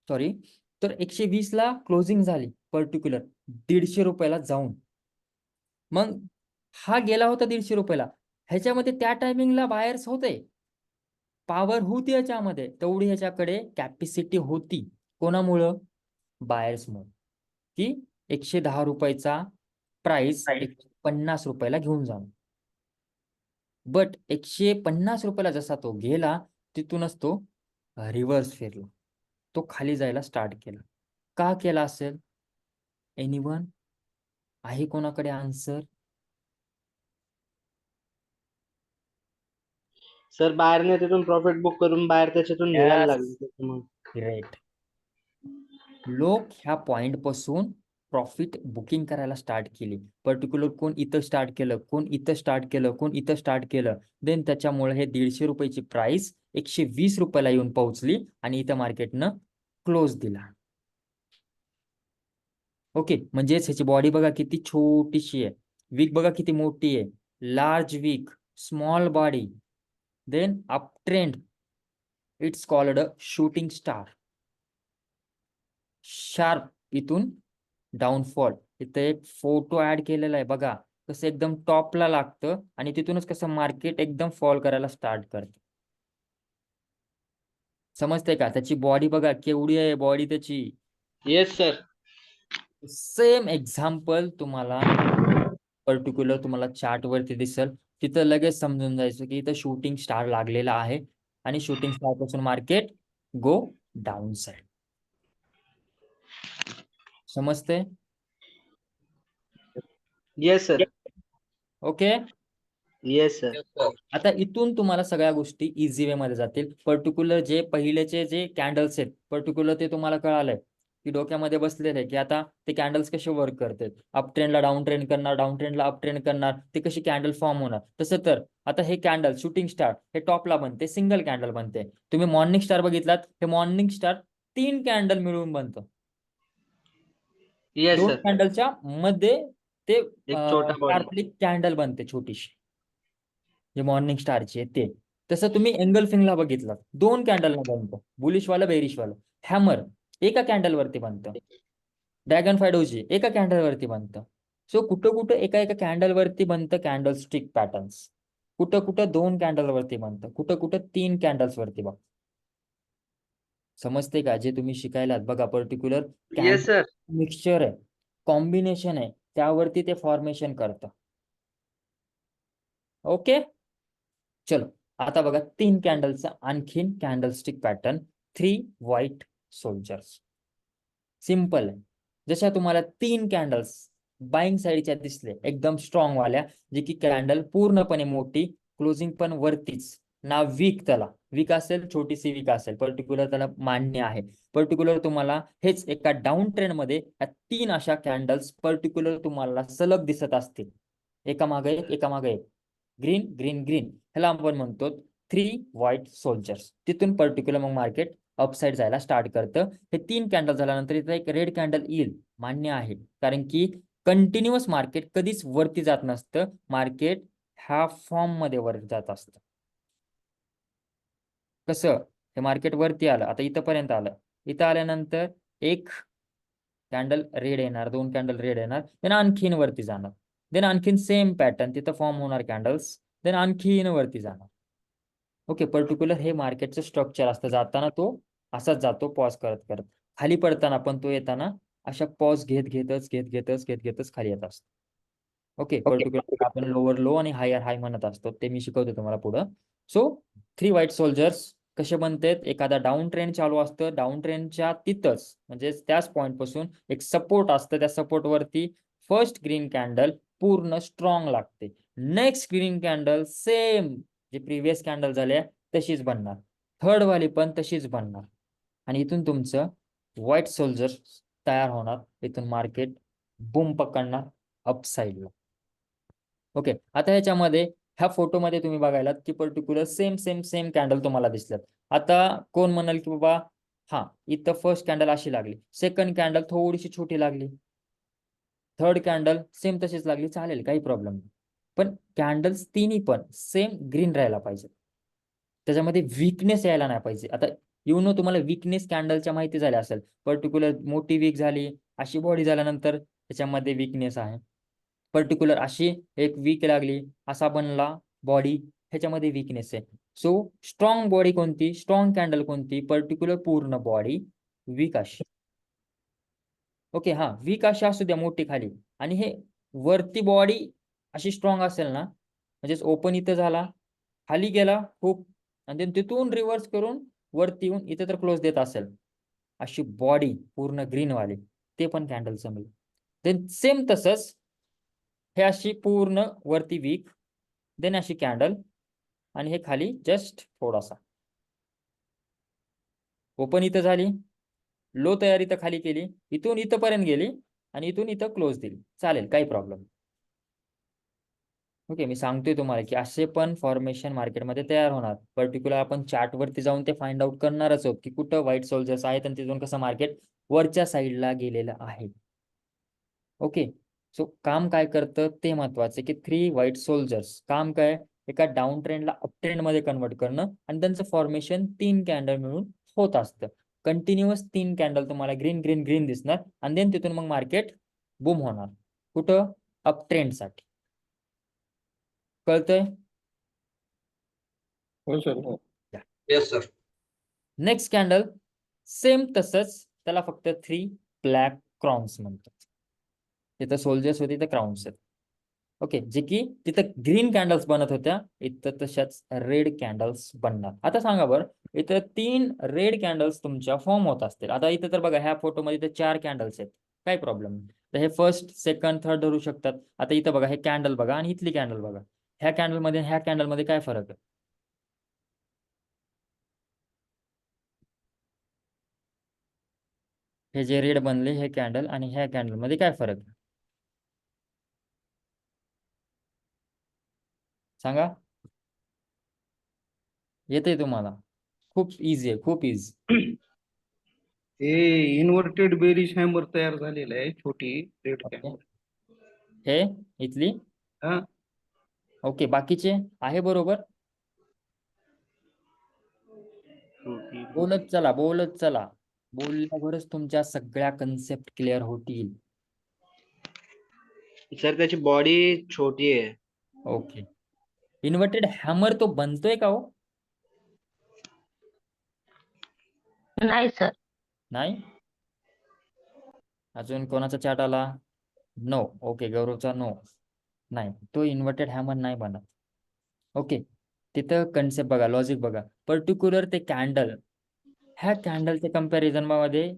सॉरी, तर 120 ला क्लोजिंग झाली पर्टिक्युलर 150 रुपयाला जाऊन. मग हा गेला होता 150 रुपयाला, ह्याच्यामध्ये त्या टायमिंगला बायर्स होते, पॉवर होती याच्यामध्ये, तेवढी ह्याच्याकडे कॅपॅसिटी होती. कोणामुळं? बायर्समुळे, की 110 रुपयाचा प्राइस 150 रुपयाला घेऊन जाणं. बट 150 रुपयाला जसा तो गेला, तिथूनच तो रिव्हर्स फिरला, तो खाली जायला स्टार्ट केला. का केला असेल? एनीवन आहे कोणाकडे आन्सर? सर बाहेरने तिथून प्रॉफिट बुक करून बाहेर त्याच्यातून निघायला लागले त्याच्यामुळे. ग्रेट. लोक ह्या पॉइंट पासून प्रॉफिट बुकिंग करायला स्टार्ट केली. पर्टिक्युलर कोण इथं स्टार्ट केलं, कोण इथं स्टार्ट केलं, कोण इथं स्टार्ट केलं. देन त्याच्यामुळे हे 150 रुपयाची प्राइस 120 रुपयाला येऊन पोहोचली आणि इथं मार्केटनं क्लोज दिला. ओके, म्हणजेच ह्याची बॉडी बघा किती छोटीशी आहे, वीक बघा किती मोठी आहे, large wick, small body, then up trend. It's called a shooting star. Sharp इथून डाऊनफॉल. इथं एक फोटो ऍड केलेला आहे बघा, कसं एकदम टॉपला लागतं आणि तिथूनच कसं मार्केट एकदम फॉल करायला स्टार्ट करतं. समजते का? त्याची बॉडी बघा केवढी आहे, बॉडी त्याची. Yes sir. सेम एक्झाम्पल तुम्हाला पर्टिक्युलर तुम्हाला चार्ट वरती दिसेल, तिथं लगेच समजून जायचं की इथं शूटिंग स्टार लागलेला आहे आणि शूटिंग स्टार पासून मार्केट गो डाऊन साइड. समजते? Yes sir. Okay. Yes sir. आता इथून तुम्हाला सगळ्या गोष्टी इझी वे मध्ये जातील. पर्टिक्युलर जे पहिलेचे जे कॅन्डल्स आहेत, पर्टिक्युलर ते तुम्हाला कळालंय की डोक्यामध्ये बसलेले की आता ते कॅन्डल्स कसे वर्क करतात. अप ट्रेंडला डाऊन ट्रेंड करणार, डाऊन ट्रेंडला अप ट्रेंड करणार, ते कशी कॅन्डल फॉर्म होणार. तसं तर आता हे कॅन्डल शूटिंग स्टार हे टॉपला बनते, सिंगल कॅन्डल बनते. तुम्ही मॉर्निंग स्टार बघितलात, हे मॉर्निंग स्टार 3 कॅन्डल मिळून बनतं. Yes 2 sir. कॅन्डलच्या मध्ये ते एक छोटा बॉडी. शार्पली कॅन्डल बनते छोटीशी, जे मॉर्निंग स्टारची आहे ते. तसं तुम्ही एंगल्फिंगला बघितलं, 2 कॅन्डलला बनतं, बुलिशवालं बेरिशवालं. हॅमर एका कॅन्डलवरती बनतं, ड्रॅगन फ्लाय डोजी एका कॅन्डलवरती बनतं. सो कुठं कुठं एका एका कॅन्डलवरती बनतं कॅन्डल स्टिक पॅटर्न्स, कुठं कुठं 2 कॅन्डलवरती बनतं, कुठं कुठं 3 कॅन्डल्स वरती बघ. समजते का? जे तुम्ही शिकायलात बघा, पर्टिक्युलर येस सर. मिक्सचर आहे, कॉम्बिनेशन आहे, त्यावरती ते फॉर्मेशन करतं. ओके, चलो आता बघा 3 कॅन्डलचा आणखीन candlestick pattern, 3 white soldiers. Simple आहे. जशा तुम्हाला 3 कॅन्डल्स बाईंग साईडच्या दिसले एकदम स्ट्रॉंग वाल्या, जे की कॅन्डल पूर्णपणे मोठी, क्लोजिंग पण वरतीच, ना वीक, त्याला वीक असेल, छोटीशी वीक असेल, पर्टिक्युलर त्याला मान्य आहे. पर्टिक्युलर तुम्हाला हेच एका डाऊन ट्रेंड मध्ये या 3 अशा कॅन्डल्स पर्टिक्युलर तुम्हाला सलग दिसत असतील, एका मागे एक, एका मागे एक, ग्रीन ग्रीन ग्रीन. ह्याला आपण म्हणतो 3 व्हाईट सोल्जर्स. तिथून पर्टिक्युलर मग मार्केट अपसाइड जायला स्टार्ट करतं. हे 3 कॅन्डल झाल्यानंतर इथं एक रेड कॅन्डल येईल, मान्य आहे, कारण की कंटिन्युअस मार्केट कधीच वरती जात नसतं, मार्केट ह्या फॉर्म मध्ये वर जात असतं. कसं? हे मार्केट वरती आलं, आता इथंपर्यंत आलं, इथं आल्यानंतर एक कॅन्डल रेड येणार, 2 कॅन्डल रेड येणार, देन आणखीन वरती जाणार, देन आणखीन सेम पॅटर्न तिथं फॉर्म होणार कॅन्डल्स, देन आणखीन वरती जाणार. ओके, पर्टिक्युलर हे मार्केटचं स्ट्रक्चर असतं. जाताना तो असाच जातो, पॉज करत करत, खाली पडताना पण तो येताना अशा पॉज घेतच खाली येत असतो. ओके, पर्टिक्युलर आपण लोअर लो आणि हायर हाय म्हणत असतो, ते मी शिकवतो तुम्हाला पुढं. सो 3 व्हाईट सोल्जर्स कसे बनतात? एखादा डाऊन ट्रेंड चालू असतं, डाऊन ट्रेंडच्या तिथंच म्हणजे त्याच पॉईंट पासून एक सपोर्ट असतं, त्या सपोर्ट वरती फर्स्ट ग्रीन कॅन्डल पूर्ण स्ट्रॉंग लागते, नेक्स्ट ग्रीन कॅन्डल सेम जे प्रिव्हियस कॅन्डल झाले तशीच बनणार, थर्ड वाली पण तशीच बनणार, आणि इथून तुमचं व्हाईट सोल्जर तयार होणार. इथून मार्केट बूम पकडणार अप साईडला. ओके, आता ह्याच्यामध्ये ह्या फोटोमध्ये तुम्ही बघायलात की particular same same same candle तुम्हाला दिसल्यात. आता कोण म्हणाल की बाबा हा इथं फर्स्ट कॅन्डल अशी लागली, सेकंड कॅन्डल थोडीशी छोटी लागली, थर्ड कॅन्डल सेम तशीच लागली, चालेल, काही प्रॉब्लेम नाही. पण कॅन्डल्स तिन्ही पण सेम ग्रीन राहायला पाहिजे, त्याच्यामध्ये वीकनेस यायला नाही पाहिजे. आता तुम्हाला वीकनेस कॅन्डलच्या माहिती झाल्या असेल, पर्टिक्युलर मोठी वीक झाली, अशी बॉडी झाल्यानंतर त्याच्यामध्ये वीकनेस आहे. पर्टिक्युलर अशी एक वीक लागली, असा बनला बॉडी, ह्याच्यामध्ये वीकनेस आहे. सो स्ट्रॉंग बॉडी कोणती, स्ट्रॉंग कॅन्डल कोणती, पर्टिक्युलर पूर्ण बॉडी वीक अशी. ओके, हा वीक अशी असू द्या मोठी खाली, आणि हे वरती बॉडी अशी स्ट्रॉंग असेल ना, म्हणजेच ओपन इथं झाला, खाली गेला खूप, आणि तिथून रिव्हर्स करून वरती येऊन इथे तर क्लोज देत असेल, अशी बॉडी पूर्ण ग्रीन वाली, ते पण कॅन्डल चांगली. देन सेम तसंच हे अशी पूर्ण वरती वीक, देन अशी कॅन्डल, आणि हे खाली जस्ट थोडासा ओपन इथं झाली, लो तयारी तर खाली केली, इथून इथंपर्यंत गेली, आणि इथून इथं क्लोज दिली, चालेल, काही प्रॉब्लेम. ओके, मी सांगतोय तुम्हाला की असे पण फॉर्मेशन मार्केटमध्ये तयार होणार. पर्टिक्युलर आपण चार्ट वरती जाऊन ते फाइंड आउट करणारच आहोत की कुठं व्हाईट सोल्जर्स आहेत आणि तिथून कसं मार्केट वरच्या साईडला गेलेलं आहे. ओके, सो काम काय करतं ते महत्वाचं की 3 व्हाईट सोल्जर्स काम काय, एका डाऊन ट्रेंडला अप ट्रेंड मध्ये कन्वर्ट करणं, आणि त्यांचं फॉर्मेशन 3 कॅन्डल मिळून होत असतं. कंटिन्युअस 3 कॅन्डल तुम्हाला ग्रीन ग्रीन ग्रीन दिसणार, आणि देन तिथून मग मार्केट बूम होणार. कुठं, अप ट्रेंड साठी. कळतंय? हो सर, हो. Yes, sir. Next candle same तसंच, त्याला फक्त 3 ब्लॅक क्राउन्स म्हणतात. तिथं सोल्जर्स होते, इथं क्राउन्स आहेत. ओके, जे की तिथं ग्रीन कॅन्डल्स बनत होत्या, इथं तशाच रेड कॅन्डल्स बनणार. आता सांगा बरं, इथं 3 रेड कॅन्डल्स तुमच्या फॉर्म होत असतील. आता इथं तर बघा ह्या फोटोमध्ये इथं 4 कॅन्डल्स आहेत, काय प्रॉब्लेम नाही. तर हे फर्स्ट सेकंड थर्ड धरू शकतात. आता इथं बघा, हे कॅन्डल बघा आणि इथली कॅन्डल बघा, ह्या कॅन्डलमध्ये ह्या कॅन्डलमध्ये काय फरक आहे? हे जे रेड बनले हे कॅन्डल आणि ह्या कॅन्डल मध्ये काय फरक आहे सांगा? येते तुम्हाला? खूप इझी आहे, खूप इझी. हे इन्व्हर्टेड बेरिश हॅमर तयार झालेलं आहे, छोटी रेड ओके, कॅमर. हे इथली. हा, ओके, बाकीचे आहे बरोबर. छोटी. बोलत चला, बोलत चला, बोलल्यावरच तुमच्या सगळ्या कन्सेप्ट क्लिअर होतील. सर त्याची बॉडी छोटी आहे. ओके, इन्व्हर्टेड हॅमर तो बनतोय का हो? नाही सर. नाही. अजून कोणाचा चार्ट आला? नो. ओके, गौरवचा नो. नाही, तो इन्व्हर्टेड हॅमर नाही बनत. ओके, तिथं कन्सेप्ट बघा, लॉजिक बघा. पर्टिक्युलर ते कॅन्डल, ह्या कॅन्डलच्या कम्पॅरिझन मध्ये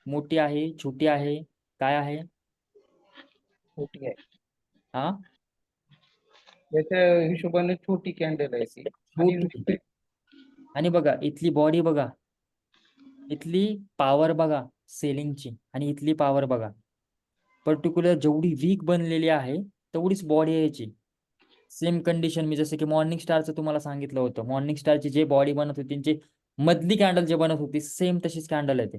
मोठी आहे, छोटी आहे, काय आहे? छोटी आहे. हा, त्याच्या हिशोबाने छोटी कॅन्डल आहे ती. छोटी. आणि बघा इथली बॉडी बघा, इथली पॉवर बघा सेलिंगची, आणि इथली पॉवर बघा. पर्टिक्युलर जेवढी वीक बनलेली आहे तेवढीच बॉडी यायची. सेम कंडिशन मी जसं की मॉर्निंग स्टारचं तुम्हाला सांगितलं होतं, मॉर्निंग स्टारची जे बॉडी बनत होती, त्यांची मधली कॅन्डल जे बनत होती सेम तशीच कॅन्डल आहे ते.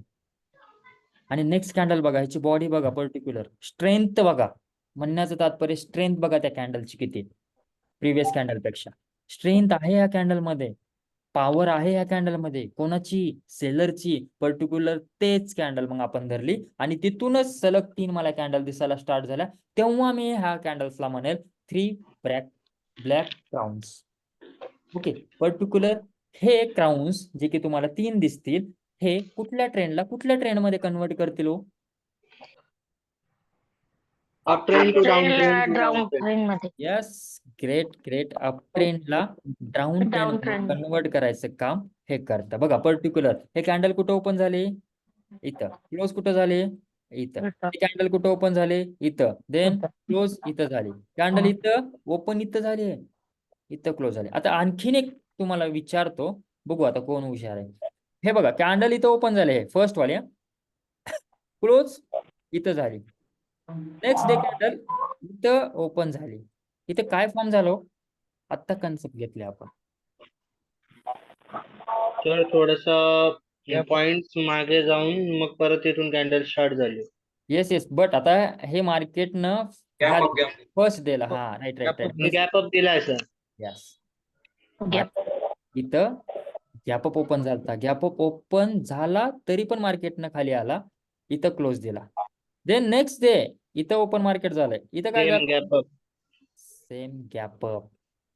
आणि नेक्स्ट कॅन्डल बघा, ह्याची बॉडी बघा, पर्टिक्युलर स्ट्रेंथ बघा. म्हणण्याचं तात्पर्य स्ट्रेंथ बघा त्या कॅन्डलची किती प्रिव्हियस कॅन्डल पेक्षा. स्ट्रेंथ आहे या कॅन्डल मध्ये, पॉवर आहे या कॅन्डल मध्ये. कोणाची? सेलरची. पर्टिक्युलर तेच कॅन्डल मग आपण धरली, आणि तिथूनच सलग 3 मला कॅन्डल दिसायला स्टार्ट झाल्या. तेव्हा मी ह्या कॅन्डल्सला म्हणेल 3 ब्लॅक क्राउन्स. ओके, पर्टिक्युलर हे क्राउन्स जे की तुम्हाला 3 दिसतील, हे कुठल्या ट्रेंडमध्ये कन्वर्ट करतील हो? अप ट्रेंड टू डाऊन ट्रेनला ट्रेंड डाऊन ट्रेन मध्ये. Yes, great great. अप ट्रेंडला down down trend trend. Convert करायचं काम हे करतं. बघा पर्टिक्युलर हे कॅन्डल कुठं ओपन झाले? इथं. क्लोज कुठं झाले? इथं. हे कॅन्डल कुठं ओपन झाले? इथं. देन क्लोज इथं झाले. कॅन्डल इथं ओपन इथं झाले, इथं क्लोज झाले. आता आणखीन एक तुम्हाला विचारतो, बघू आता कोण हुशार आहे. हे बघा कॅन्डल इथं ओपन झाले हे फर्स्ट वाले क्लोज इथं झाली. नेक्स्ट डे कॅन्डल इथं ओपन झाली. इथं काय फॉर्म झालो आत्ता कन्सेप्ट घेतले आपण. तर थोडस पॉइंट मागे जाऊन मग परत इथून कॅन्डल स्टार्ट झाली. येस येस बट आता हे मार्केटनं फर्स्ट डेला हा right right right gap up दिलाय सर. यस गॅप इथं गॅप अप ओपन झाला. गॅप अप ओपन झाला तरी पण मार्केटनं खाली आला. इथं क्लोज दिला. देन नेक्स्ट डे इथं ओपन मार्केट झालंय. इथं काय सेम झालं gap up. Same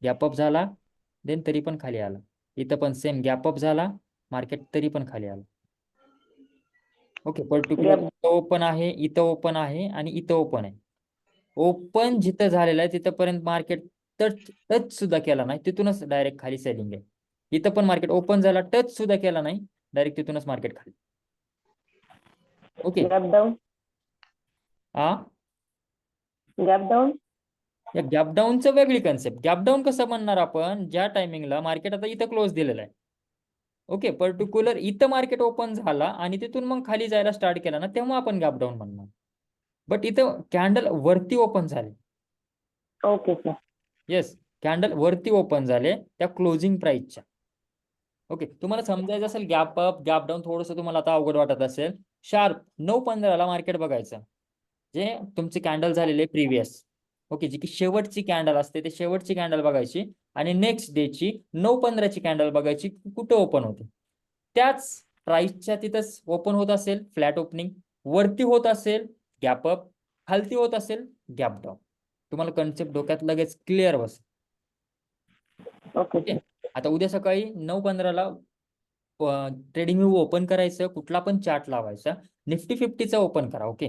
gap up झाला देन तरी पण खाली आला. इथं पण सेम गॅप अप झाला मार्केट तरी पण खाली आला. ओके पर्टिक्युलर इथं ओपन आहे इथं ओपन आहे आणि इथं ओपन आहे. ओपन जिथं झालेलं आहे तिथंपर्यंत मार्केट टच सुद्धा केला नाही तिथूनच डायरेक्ट खाली सेलिंग आहे. इथं पण मार्केट ओपन झाला टच सुद्धा केला नाही डायरेक्ट तिथूनच मार्केट खाली. Okay gap down gap down या गॅप डाऊनचं वेगळी कन्सेप्ट. गॅप डाऊन कसं म्हणणार आपण ज्या टायमिंगला मार्केट आता इथं क्लोज दिलेलं आहे. ओके पर्टिक्युलर इथं मार्केट ओपन झाला आणि तिथून मग खाली जायला स्टार्ट केला ना तेव्हा आपण गॅप डाऊन म्हणणार. बट इथं कॅन्डल वरती ओपन झाले. Okay sir. येस कॅन्डल वरती ओपन झाले त्या क्लोजिंग प्राइसच्या. ओके तुम्हाला समजायचं असेल गॅप अप गॅप डाऊन थोडंसं तुम्हाला आता अवघड वाटत असेल. शार्प 9:15 मार्केट बघायचं जे तुमचे कॅन्डल झालेले प्रिव्हियस. ओके जी की शेवटची कॅन्डल असते ते शेवटची कॅन्डल बघायची आणि नेक्स्ट डेची 9:15 कॅन्डल बघायची कुठं ओपन होते. त्याच प्राइसच्या तिथंच ओपन होत असेल फ्लॅट ओपनिंग, वरती होत असेल गॅप अप, खालती होत असेल गॅप डाऊन. तुम्हाला कन्सेप्ट डोक्यात लगेच क्लिअर बस. ओके. आता उद्या सकाळी 9:15 ट्रेडिंग व्यू ओपन करायचं कुठला पण चार्ट लावायचा. निफ्टी 50चा ओपन करा. ओके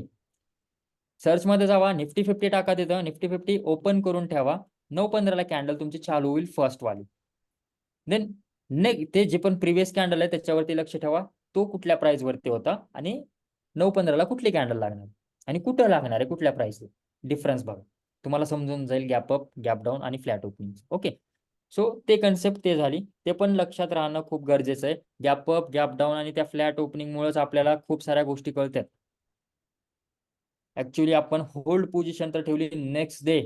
सर्च मध्ये जावा निफ्टी 50 टाका तिथं निफ्टी 50 ओपन करून ठेवा. 9:15 कॅन्डल तुमची चालू होईल फर्स्ट वाली. देन ते जे पण प्रिव्हियस कॅन्डल आहे त्याच्यावरती लक्ष ठेवा तो कुठल्या प्राइस वरती होता आणि 9:15 कुठली कॅन्डल लागणार आणि कुठं लागणार आहे कुठल्या प्राइसला डिफरन्स बघा. तुम्हाला समजून जाईल गॅप अप गॅप डाऊन आणि फ्लॅट ओपनिंग. ओके सो ते कन्सेप्ट ते झाली. ते पण लक्षात राहणं खूप गरजेचं आहे. गॅप अप गॅप डाऊन आणि त्या फ्लॅट ओपनिंग मुळेच आपल्याला खूप साऱ्या गोष्टी कळतात. ऍक्च्युली आपण होल्ड पोझिशन तर ठेवली नेक्स्ट डे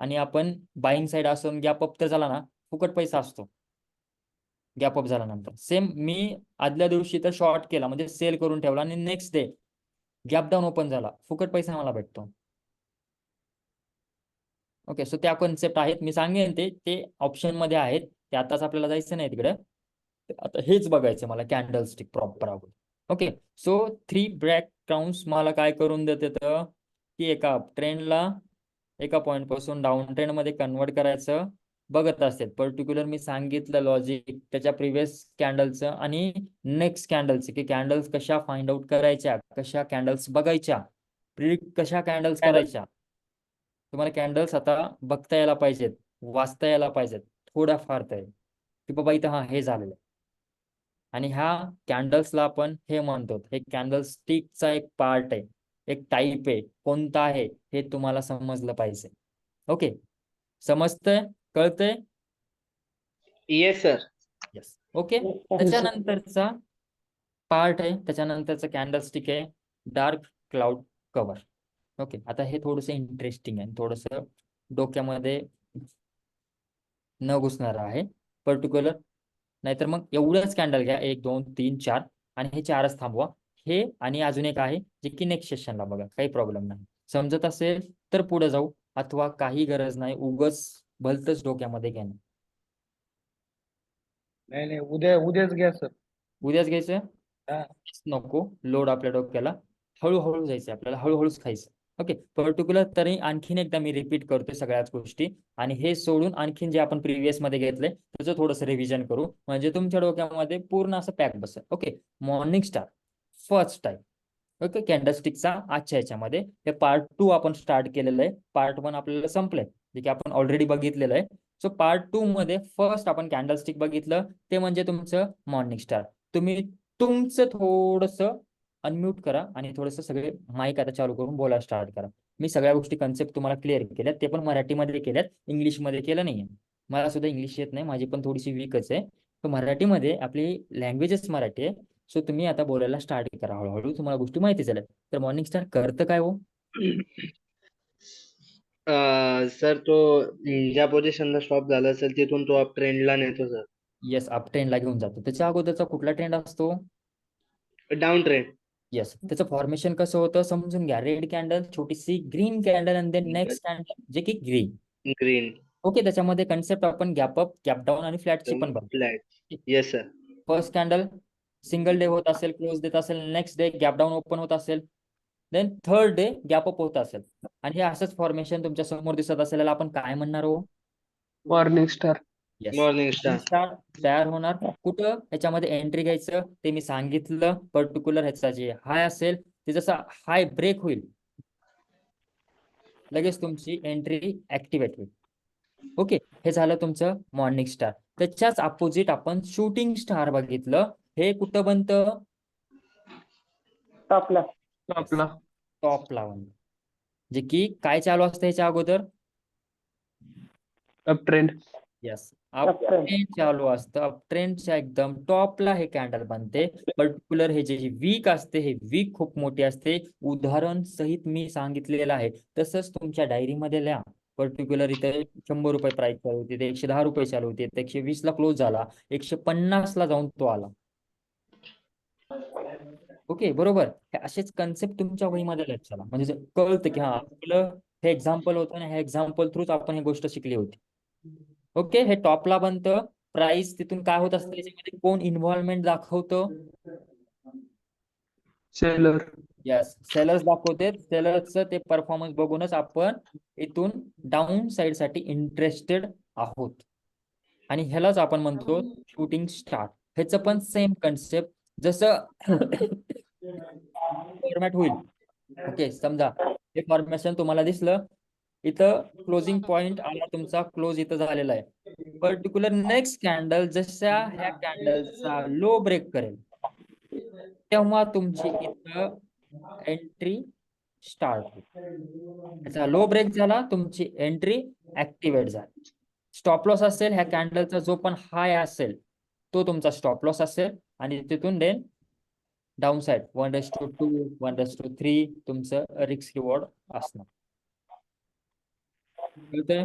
आणि आपण बाईंग साईड असून गॅप अप तर झाला ना फुकट पैसा असतो. गॅप अप झाल्यानंतर सेम मी आदल्या दिवशी तर शॉर्ट केला म्हणजे सेल करून ठेवला आणि next day gap down open झाला फुकट पैसा मला भेटतो. ओके सो त्या कन्सेप्ट आहेत मी सांगेन ते ऑप्शन मध्ये आहेत. ते आताच आपल्याला जायचं नाही तिकडे. आता हेच बघायचं मला कॅन्डल स्टिक प्रॉपर अगोदर. ओके सो 3 ब्रेकडाउन्स मला काय करून देते तर की एका ट्रेंडला एका पॉईंट पासून डाऊन ट्रेंड मध्ये कन्वर्ट करायचं बघत असतात. पर्टिक्युलर मी सांगितलं लॉजिक त्याच्या प्रिव्हियस कॅन्डलचं आणि नेक्स्ट कॅन्डलचं की कॅन्डल्स कशा फाइंड आउट करायच्या कशा कॅन्डल्स बघायच्या प्रिडिक्ट कशा कॅन्डल्स करायच्या. तुम्हाला कॅन्डल्स आता बघता यायला पाहिजेत वाचता यायला पाहिजेत थोड्याफार तरी की बाबा इथं हा हे झालेलं आहे. आणि ह्या कॅन्डल्सला आपण हे म्हणतो हे कॅन्डल स्टिकचा एक पार्ट आहे एक टाईप आहे कोणता आहे हे तुम्हाला समजलं पाहिजे. ओके समजतंय कळतंय. Yes sir. येस ओके त्याच्यानंतरचा पार्ट आहे त्याच्यानंतरचा कॅन्डल स्टिक आहे डार्क क्लाउड कव्हर. ओके आता हे थोडंसं इंटरेस्टिंग आहे थोडंसं डोक्यामध्ये न घुसणार आहे पर्टिक्युलर. नाहीतर मग एवढंच कॅन्डल घ्या 1 2 3 4 आणि हे 4च थांबवा. हे आणि अजून एक आहे जे की नेक्स्ट सेशनला बघा काही प्रॉब्लेम नाही. समजत असेल तर पुढे जाऊ अथवा काही गरज नाही उगच भलतच डोक्यामध्ये घेणं. नाही उद्याच घ्या सर. उद्याच घ्यायचं हा. नको लोड आपल्या डोक्याला. हळूहळू जायचं आपल्याला हळूहळूच खायचं. ओके पर्टिक्युलर तरी आणखीन एकदा मी रिपीट करतोय सगळ्याच गोष्टी आणि हे सोडून आणखीन जे आपण प्रिव्हियस मध्ये घेतलंय त्याचं थोडंसं रिव्हिजन करू म्हणजे तुमच्या डोक्यामध्ये पूर्ण असं पॅक बसेल. Okay morning star first time. Okay कॅन्डलस्टिकचा आजच्या याच्यामध्ये हे पार्ट 2 आपण स्टार्ट केलेलं आहे. पार्ट 1 आपल्याला संपलंय जे की आपण ऑलरेडी बघितलेलं आहे. सो पार्ट 2 मध्ये फर्स्ट आपण कॅन्डलस्टिक बघितलं ते म्हणजे तुमचं मॉर्निंग स्टार. तुम्ही तुमचं थोडंसं अनम्यूट करा आणि थोडंसं सगळे माईक आता चालू करून बोलायला स्टार्ट करा. मी सगळ्या गोष्टी कन्सेप्ट तुम्हाला क्लिअर केल्यात ते पण मराठीमध्ये केल्यात इंग्लिशमध्ये केलं नाहीये. मला सुद्धा इंग्लिश येत नाही माझी पण थोडीशी वीकच आहे. तर मराठीमध्ये आपली लँग्वेजच मराठी आहे सो तुम्ही आता बोलायला स्टार्ट करा हळूहळू, तुम्हाला गोष्टी माहिती झाल्या. तर मॉर्निंग स्टार करतं काय हो? सर तो ज्या पोझिशनला स्टॉप झाला असेल तिथून तो अप ट्रेंडला नेतो सर. येस, अप ट्रेंडला घेऊन जातो. त्याच्या अगोदरचा कुठला ट्रेंड असतो? Down trend. येस, त्याचं फॉर्मेशन कसं होतं समजून घ्या. रेड कॅन्डल, छोटीशी ग्रीन कॅन्डल आणि देन नेक्स्ट कॅन्डल जे की ग्रीन. ग्रीन. ओके, त्याच्यामध्ये कन्सेप्ट आपण गॅप अप, गॅप डाऊन आणि फ्लॅटची पण बघू. Flat. Yes sir. First candle single day होत असेल, क्लोज देत असेल, next day gap down open होत असेल, then third day gap up होत असेल, आणि हे असंच फॉर्मेशन तुमच्या समोर दिसत असेल, याला आपण काय म्हणणार हो? Morning star. Yes, morning star. Star तयार होणार. कुठं ह्याच्यामध्ये एंट्री घ्यायचं ते मी सांगितलं. पर्टिक्युलर ह्याचा जे हाय असेल ते जसं हाय ब्रेक होईल लगेच तुमची एंट्री ऍक्टिव्हेट होईल. ओके, हे झालं तुमचं मॉर्निंग स्टार. त्याच्याच अपोजिट आपण शूटिंग स्टार बघितलं. हे कुठं बनतं? टॉपला. आपला टॉप लावून, जे की काय चालू असतं ह्याच्या अगोदर? Up trend. Yes, up trend चालू असतं. अप ट्रेंडच्या एकदम टॉपला हे कॅन्डल बनते. पर्टिक्युलर हे जे वीक असते, हे वीक खूप मोठी असते. उदाहरण सहित मी सांगितलेलं आहे. तसंच तुमच्या डायरीमध्ये लिहा. पर्टिक्युलर इथे 100 रुपये प्राइस चालू होती, ते 110 रुपये चालू होती, 120 ला क्लोज झाला, 150 ला जाऊन तो आला. ओके, बरोबर. हे असेच कन्सेप्ट तुमच्या वहीमध्ये लक्षात आला, म्हणजे कळतं की हा आपलं हे एक्झाम्पल होतं आणि ह्या एक्झाम्पल थ्रूच आपण ही गोष्ट शिकली होती. ओके, हे टॉपला बनतं. प्राइस तिथून काय होत असतं, याच्यामध्ये कोण इन्व्हॉल्वमेंट दाखवतं? सेलर. यस, सेलर्स दाखवते. सेलर्सचं ते परफॉर्मन्स बघूनच आपण इथून डाऊन साइड साठी इंटरेस्टेड आहोत, आणि ह्यालाच आपण म्हणतो शूटिंग स्टार. ह्याचं पण सेम कन्सेप्ट जसं फॉर्मॅट होईल. ओके, समजा हे फॉर्मेशन तुम्हाला दिसलं, इथं क्लोजिंग पॉइंट आला तुमचा, क्लोज इथं झालेला आहे. पर्टिक्युलर नेक्स्ट कॅन्डल जशा ह्या कॅन्डलचा लो ब्रेक करेल तेव्हा तुमची इथं एंट्री स्टार्ट होईल. त्याचा लो ब्रेक झाला, तुमची एंट्री ऍक्टिव्हेट झाली. स्टॉप लॉस असेल ह्या कॅन्डलचा जो पण हाय असेल तो तुमचा स्टॉप लॉस असेल, आणि तिथून देन डाऊन साइड 1:2, 1:3 तुमचं रिस्क रिवॉर्ड असणार. कळतंय?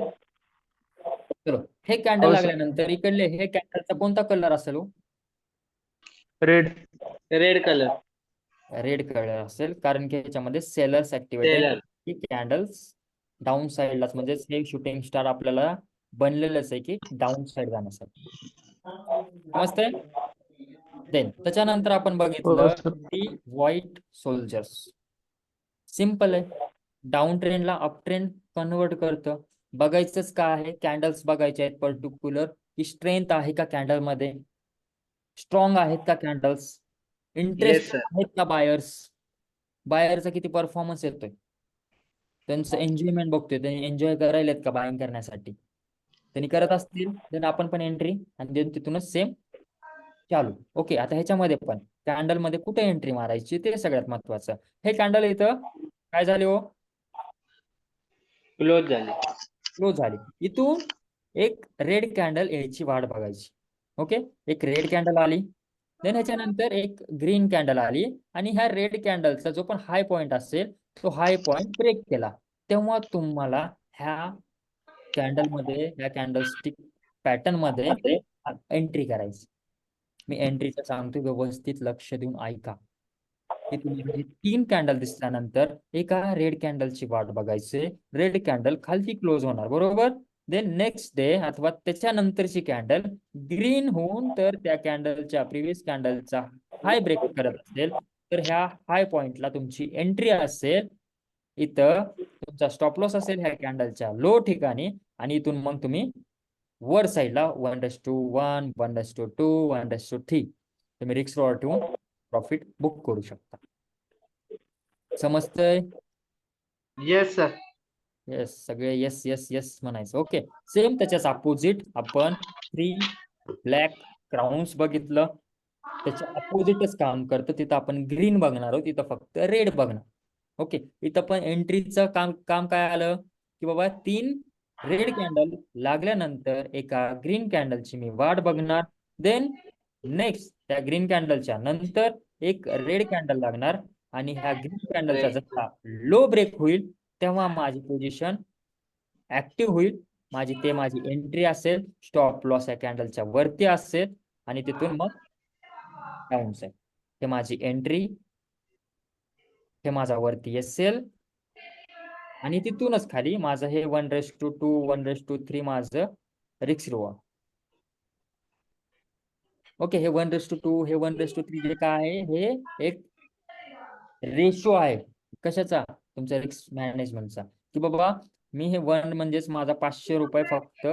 चलो, हे कॅन्डल हो, सर. लागल्यानंतर इकडले हे कॅन्डलचा कोणता कलर असेल हो? Red. Red colour. Red colour असेल, कारण की ह्याच्यामध्ये सेलर्स ऍक्टिव्हेट Seller. आहे की कॅन्डल्स डाऊन साइडलाच, म्हणजे हे शूटिंग स्टार आपल्याला बनलेलंच आहे की डाऊन साइड जाण्यासाठी. समजतंय? देन त्याच्यानंतर आपण हो बघितलं सर. की व्हाईट सोल्जर्स. सिंपल आहे, डाऊन ट्रेंडला अप ट्रेंड कन्वर्ट करतं. बघायचंच काय आहे, कॅन्डल्स बघायचे आहेत पर्टिक्युलर, की स्ट्रेंथ आहे का कॅन्डल मध्ये, स्ट्रॉंग आहेत का कॅन्डल्स, इंटरेस्ट sir. आहेत का बायर्स, बायरचा किती परफॉर्मन्स येतोय, त्यांचं एन्जॉयमेंट बघतोय, त्यांनी एन्जॉय करायलेत का बायिंग करण्यासाठी. त्यांनी करत असतील तर आपण पण एंट्री, आणि देन तिथूनच सेम चालू. ओके, आता ह्याच्यामध्ये पण कॅन्डल मध्ये कुठे एंट्री मारायची ते सगळ्यात महत्वाचं. हे कॅन्डल इथं काय झाले हो? क्लोज झाली. क्लोज झाली. इथून एक रेड कॅन्डल यायची वाट बघायची. ओके, एक रेड कॅन्डल आली, देन ह्याच्यानंतर एक ग्रीन कॅन्डल आली, आणि ह्या रेड कॅन्डलचा जो पण हाय पॉइंट असेल तो हाय पॉइंट ब्रेक केला, तेव्हा तुम्हाला ह्या कॅन्डल मध्ये, ह्या कॅन्डल स्टिक पॅटर्न मध्ये एंट्री करायची. मी एंट्रीचं सांगतो, व्यवस्थित लक्ष देऊन ऐका. की तुम्हाला हे 3 कॅन्डल दिसल्यानंतर एका रेड कॅन्डलची वाट बघायची. रेड कॅन्डल खालती क्लोज होणार, बरोबर. देन नेक्स्ट डे अथवा त्याच्यानंतरची कॅन्डल ग्रीन होऊन तर त्या कॅन्डलच्या प्रिव्हियस कॅन्डलचा हाय ब्रेक करत असेल तर ह्या हाय पॉइंटला तुमची एंट्री असेल. इथं तुमचा स्टॉप लॉस असेल ह्या कॅन्डलच्या लो ठिकाणी, आणि इथून मग तुम्ही वर साईडला 1:1, 1:2, 1:3 तुम्ही रिस्क रॉड ठेवून प्रॉफिट बुक करू शकता. समजतंय? Yes sir. येस, सगळे येस येस येस म्हणायचं. ओके, सेम त्याच्याच अपोजिट आपण 3 ब्लॅक क्राउन्स बघितलं, त्याच्या अपोजिटच काम करतं. तिथं आपण ग्रीन बघणार आहोत, तिथं फक्त रेड बघणार. ओके, इथं पण एंट्रीचं काम काय आलं की बाबा 3 रेड कॅन्डल लागल्यानंतर एका ग्रीन कॅन्डलची मी वाट बघणार. देन नेक्स्ट त्या ग्रीन कॅन्डलच्या नंतर एक रेड कॅन्डल लागणार आणि ह्या ग्रीन कॅन्डलचा Red. जसा लो ब्रेक होईल तेव्हा माझी पोझिशन ऍक्टिव्ह होईल. माझी एंट्री असेल, स्टॉप लॉस या कॅन्डलच्या वरती असेल आणि तिथून मग डाऊन साईड. हे माझी एंट्री, हे माझा वरती असेल आणि तिथूनच खाली माझं हे 1:2, 1:3 माझं रिस्क रिवॉर्ड. ओके, हे 1:2, हे 1:3 जे काय आहे हे एक रेशो आहे. कशाचा? तुमच्या रिस्क मॅनेजमेंटचा. की बाबा मी हे 1 म्हणजेच माझा 500 रुपये फक्त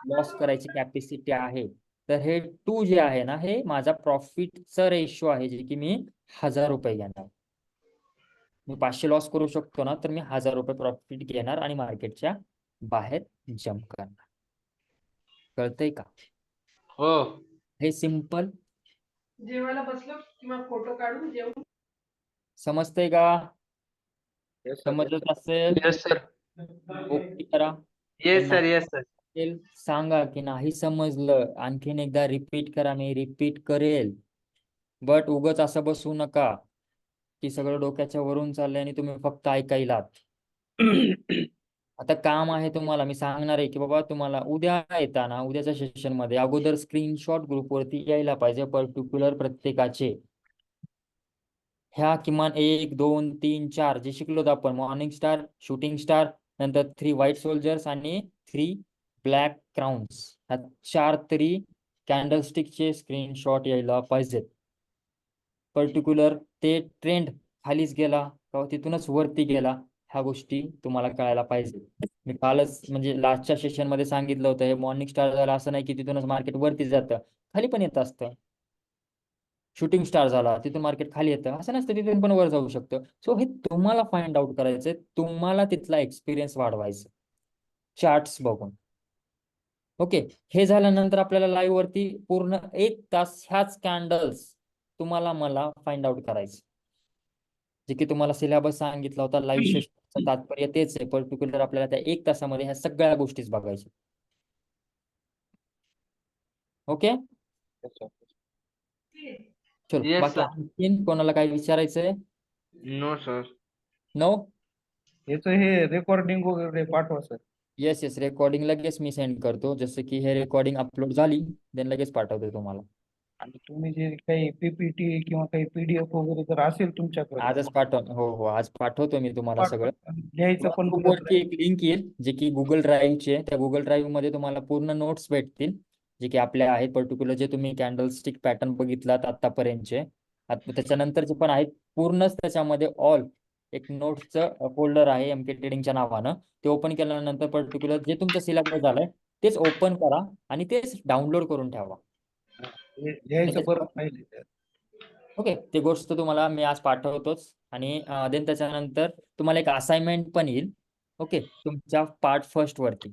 लॉस करायची कॅपॅसिटी आहे. तर हे 2 जे आहे ना हे माझा प्रॉफिटचा रेशो आहे जे की मी 1000 रुपये घेणार. मी 500 लॉस करू शकतो ना तर मी 1000 रुपये प्रॉफिट घेणार आणि मार्केटच्या बाहेर जम्प करणार. कळतंय का? हो. हे सिंपल जेवायला बसलो किंवा फोटो काढून जेवून समजतंय का? Yes, sir. समजत असेल Yes, sir. ओके करा. Yes sir, yes sir. असेल सांगा की नाही समजलं. आणखीन एकदा रिपीट करा, मी रिपीट करेल. बट उगच असं बसू नका की सगळं डोक्याच्या वरून चाललंय आणि तुम्ही फक्त ऐकायलात. आता काम आहे तुम्हाला, मी सांगणार आहे की बाबा तुम्हाला उद्या येताना उद्याच्या सेशन मध्ये अगोदर स्क्रीनशॉट ग्रुपवरती यायला पाहिजे पर्टिक्युलर प्रत्येकाचे. ह्या किमान 1, 2, 3, 4 जे शिकलोत आपण, मॉर्निंग स्टार, शूटिंग स्टार, नंतर 3 व्हाईट सोल्जर्स आणि 3 ब्लॅक क्राउन्स, ह्या 4 तरी कॅन्डलस्टिकचे स्क्रीनशॉट यायला पाहिजेत. पर्टिक्युलर ते ट्रेंड खालीच गेला का तिथूनच वरती गेला ह्या गोष्टी तुम्हाला कळायला पाहिजे. मी कालच म्हणजे लास्टच्या सेशन मध्ये सांगितलं होतं हे मॉर्निंग स्टार झालं असं नाही की तिथूनच मार्केट वरती जातं, खाली पण येत असतं. शूटिंग स्टार झाला तिथून मार्केट खाली येतं असं नसतं, तिथून पण वर जाऊ शकतं. सो हे तुम्हाला फाइंड आउट करायचंय, तुम्हाला तिथला एक्सपिरियन्स वाढवायचा चार्ट्स बघून. ओके, हे झाल्यानंतर आपल्याला लाईव्ह वरती पूर्ण 1 तास ह्याच कॅन्डल्स तुम्हाला मला फाइंड आउट करायचं. जे की तुम्हाला सिलेबस सांगितला होता लाईव्ह सेशनचं तात्पर्य तेच आहे. पर्टिक्युलर आपल्याला त्या 1 तासामध्ये ह्या सगळ्या गोष्टीच बघायच्या. ओके चलो. Yes, बाकी sir. आणखीन कोणाला काही विचारायचंय? No sir. नो. याचं हे रेकॉर्डिंग वगैरे पाठवा सर. येस रेकॉर्डिंग लगेच मी सेंड करतो. जसं की हे रेकॉर्डिंग अपलोड झाली देन लगेच पाठवतो तुम्हाला. आणि तुम्ही जे काही पीपीटी किंवा काही पीडीएफ वगैरे जर असेल तुमच्याकडे आजच पाठव. हो आज पाठवतो मी तुम्हाला सगळं. घ्यायचं पण ग्रुपवरती एक लिंक येईल जे की गुगल ड्राईव्हची आहे. त्या गुगल ड्राईव्ह मध्ये तुम्हाला पूर्ण नोट्स भेटतील जे की आपल्या आहेत. पर्टिक्युलर जे तुम्ही कॅन्डलस्टिक पॅटर्न बघितलात आतापर्यंतचे, त्याच्यानंतरचे पण आहेत. पूर्णच त्याच्यामध्ये ऑल एक नोट्सचं फोल्डर आहे एमके ट्रेडिंगच्या नावानं. ते ओपन केल्यानंतर पर्टिक्युलर जे तुमचं सिलेबस झालंय तेच ओपन करा आणि तेच डाउनलोड करून ठेवा. घ्यायचं बरं पाहिजे. ओके, ते गोष्ट तुम्हाला मी आज पाठवतोच आणि देन त्याच्यानंतर तुम्हाला एक असाइनमेंट पण येईल. ओके, तुमच्या पार्ट फर्स्ट वरती.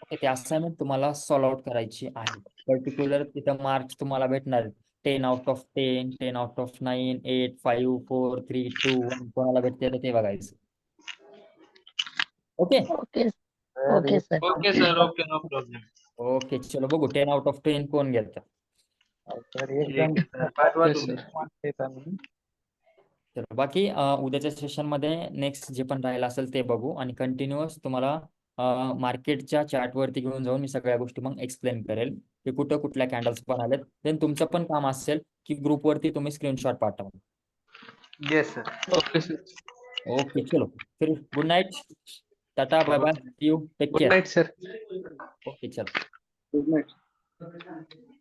ओके, ते असाइनमेंट तुम्हाला सॉल्व आउट करायची आहे. पर्टिक्युलर तिथं मार्क्स तुम्हाला भेटणार 10 out of 10, 10 out of 9, 8, 5, 4, 3, 2, 1 कोणाला भेटते ते बघायचं. Okay okay okay sir. Okay sir, okay, no problem. Okay चलो बघू 10 out of 10 कोण घेतं. तर एकदम ठीक आहे सर, पाठवा Yes, तुम्ही. मानते. चलो बाकी उद्याच्या सेशन मध्ये नेक्स्ट जे पण राहिलं असेल ते बघू आणि कंटिन्युअस तुम्हाला मार्केटच्या चार्ट वरती घेऊन जाऊन मी सगळ्या गोष्टी मग एक्सप्लेन करेल की कुठं कुठल्या कॅन्डल्स पण आलेत. देन तुमचं पण काम असेल की ग्रुपवरती तुम्ही स्क्रीनशॉट पाठवा. Yes sir. Okay, sir. Okay चलो फिर good night, tata bye bye, see you, take Good care. night, sir. Okay चलो. Good night.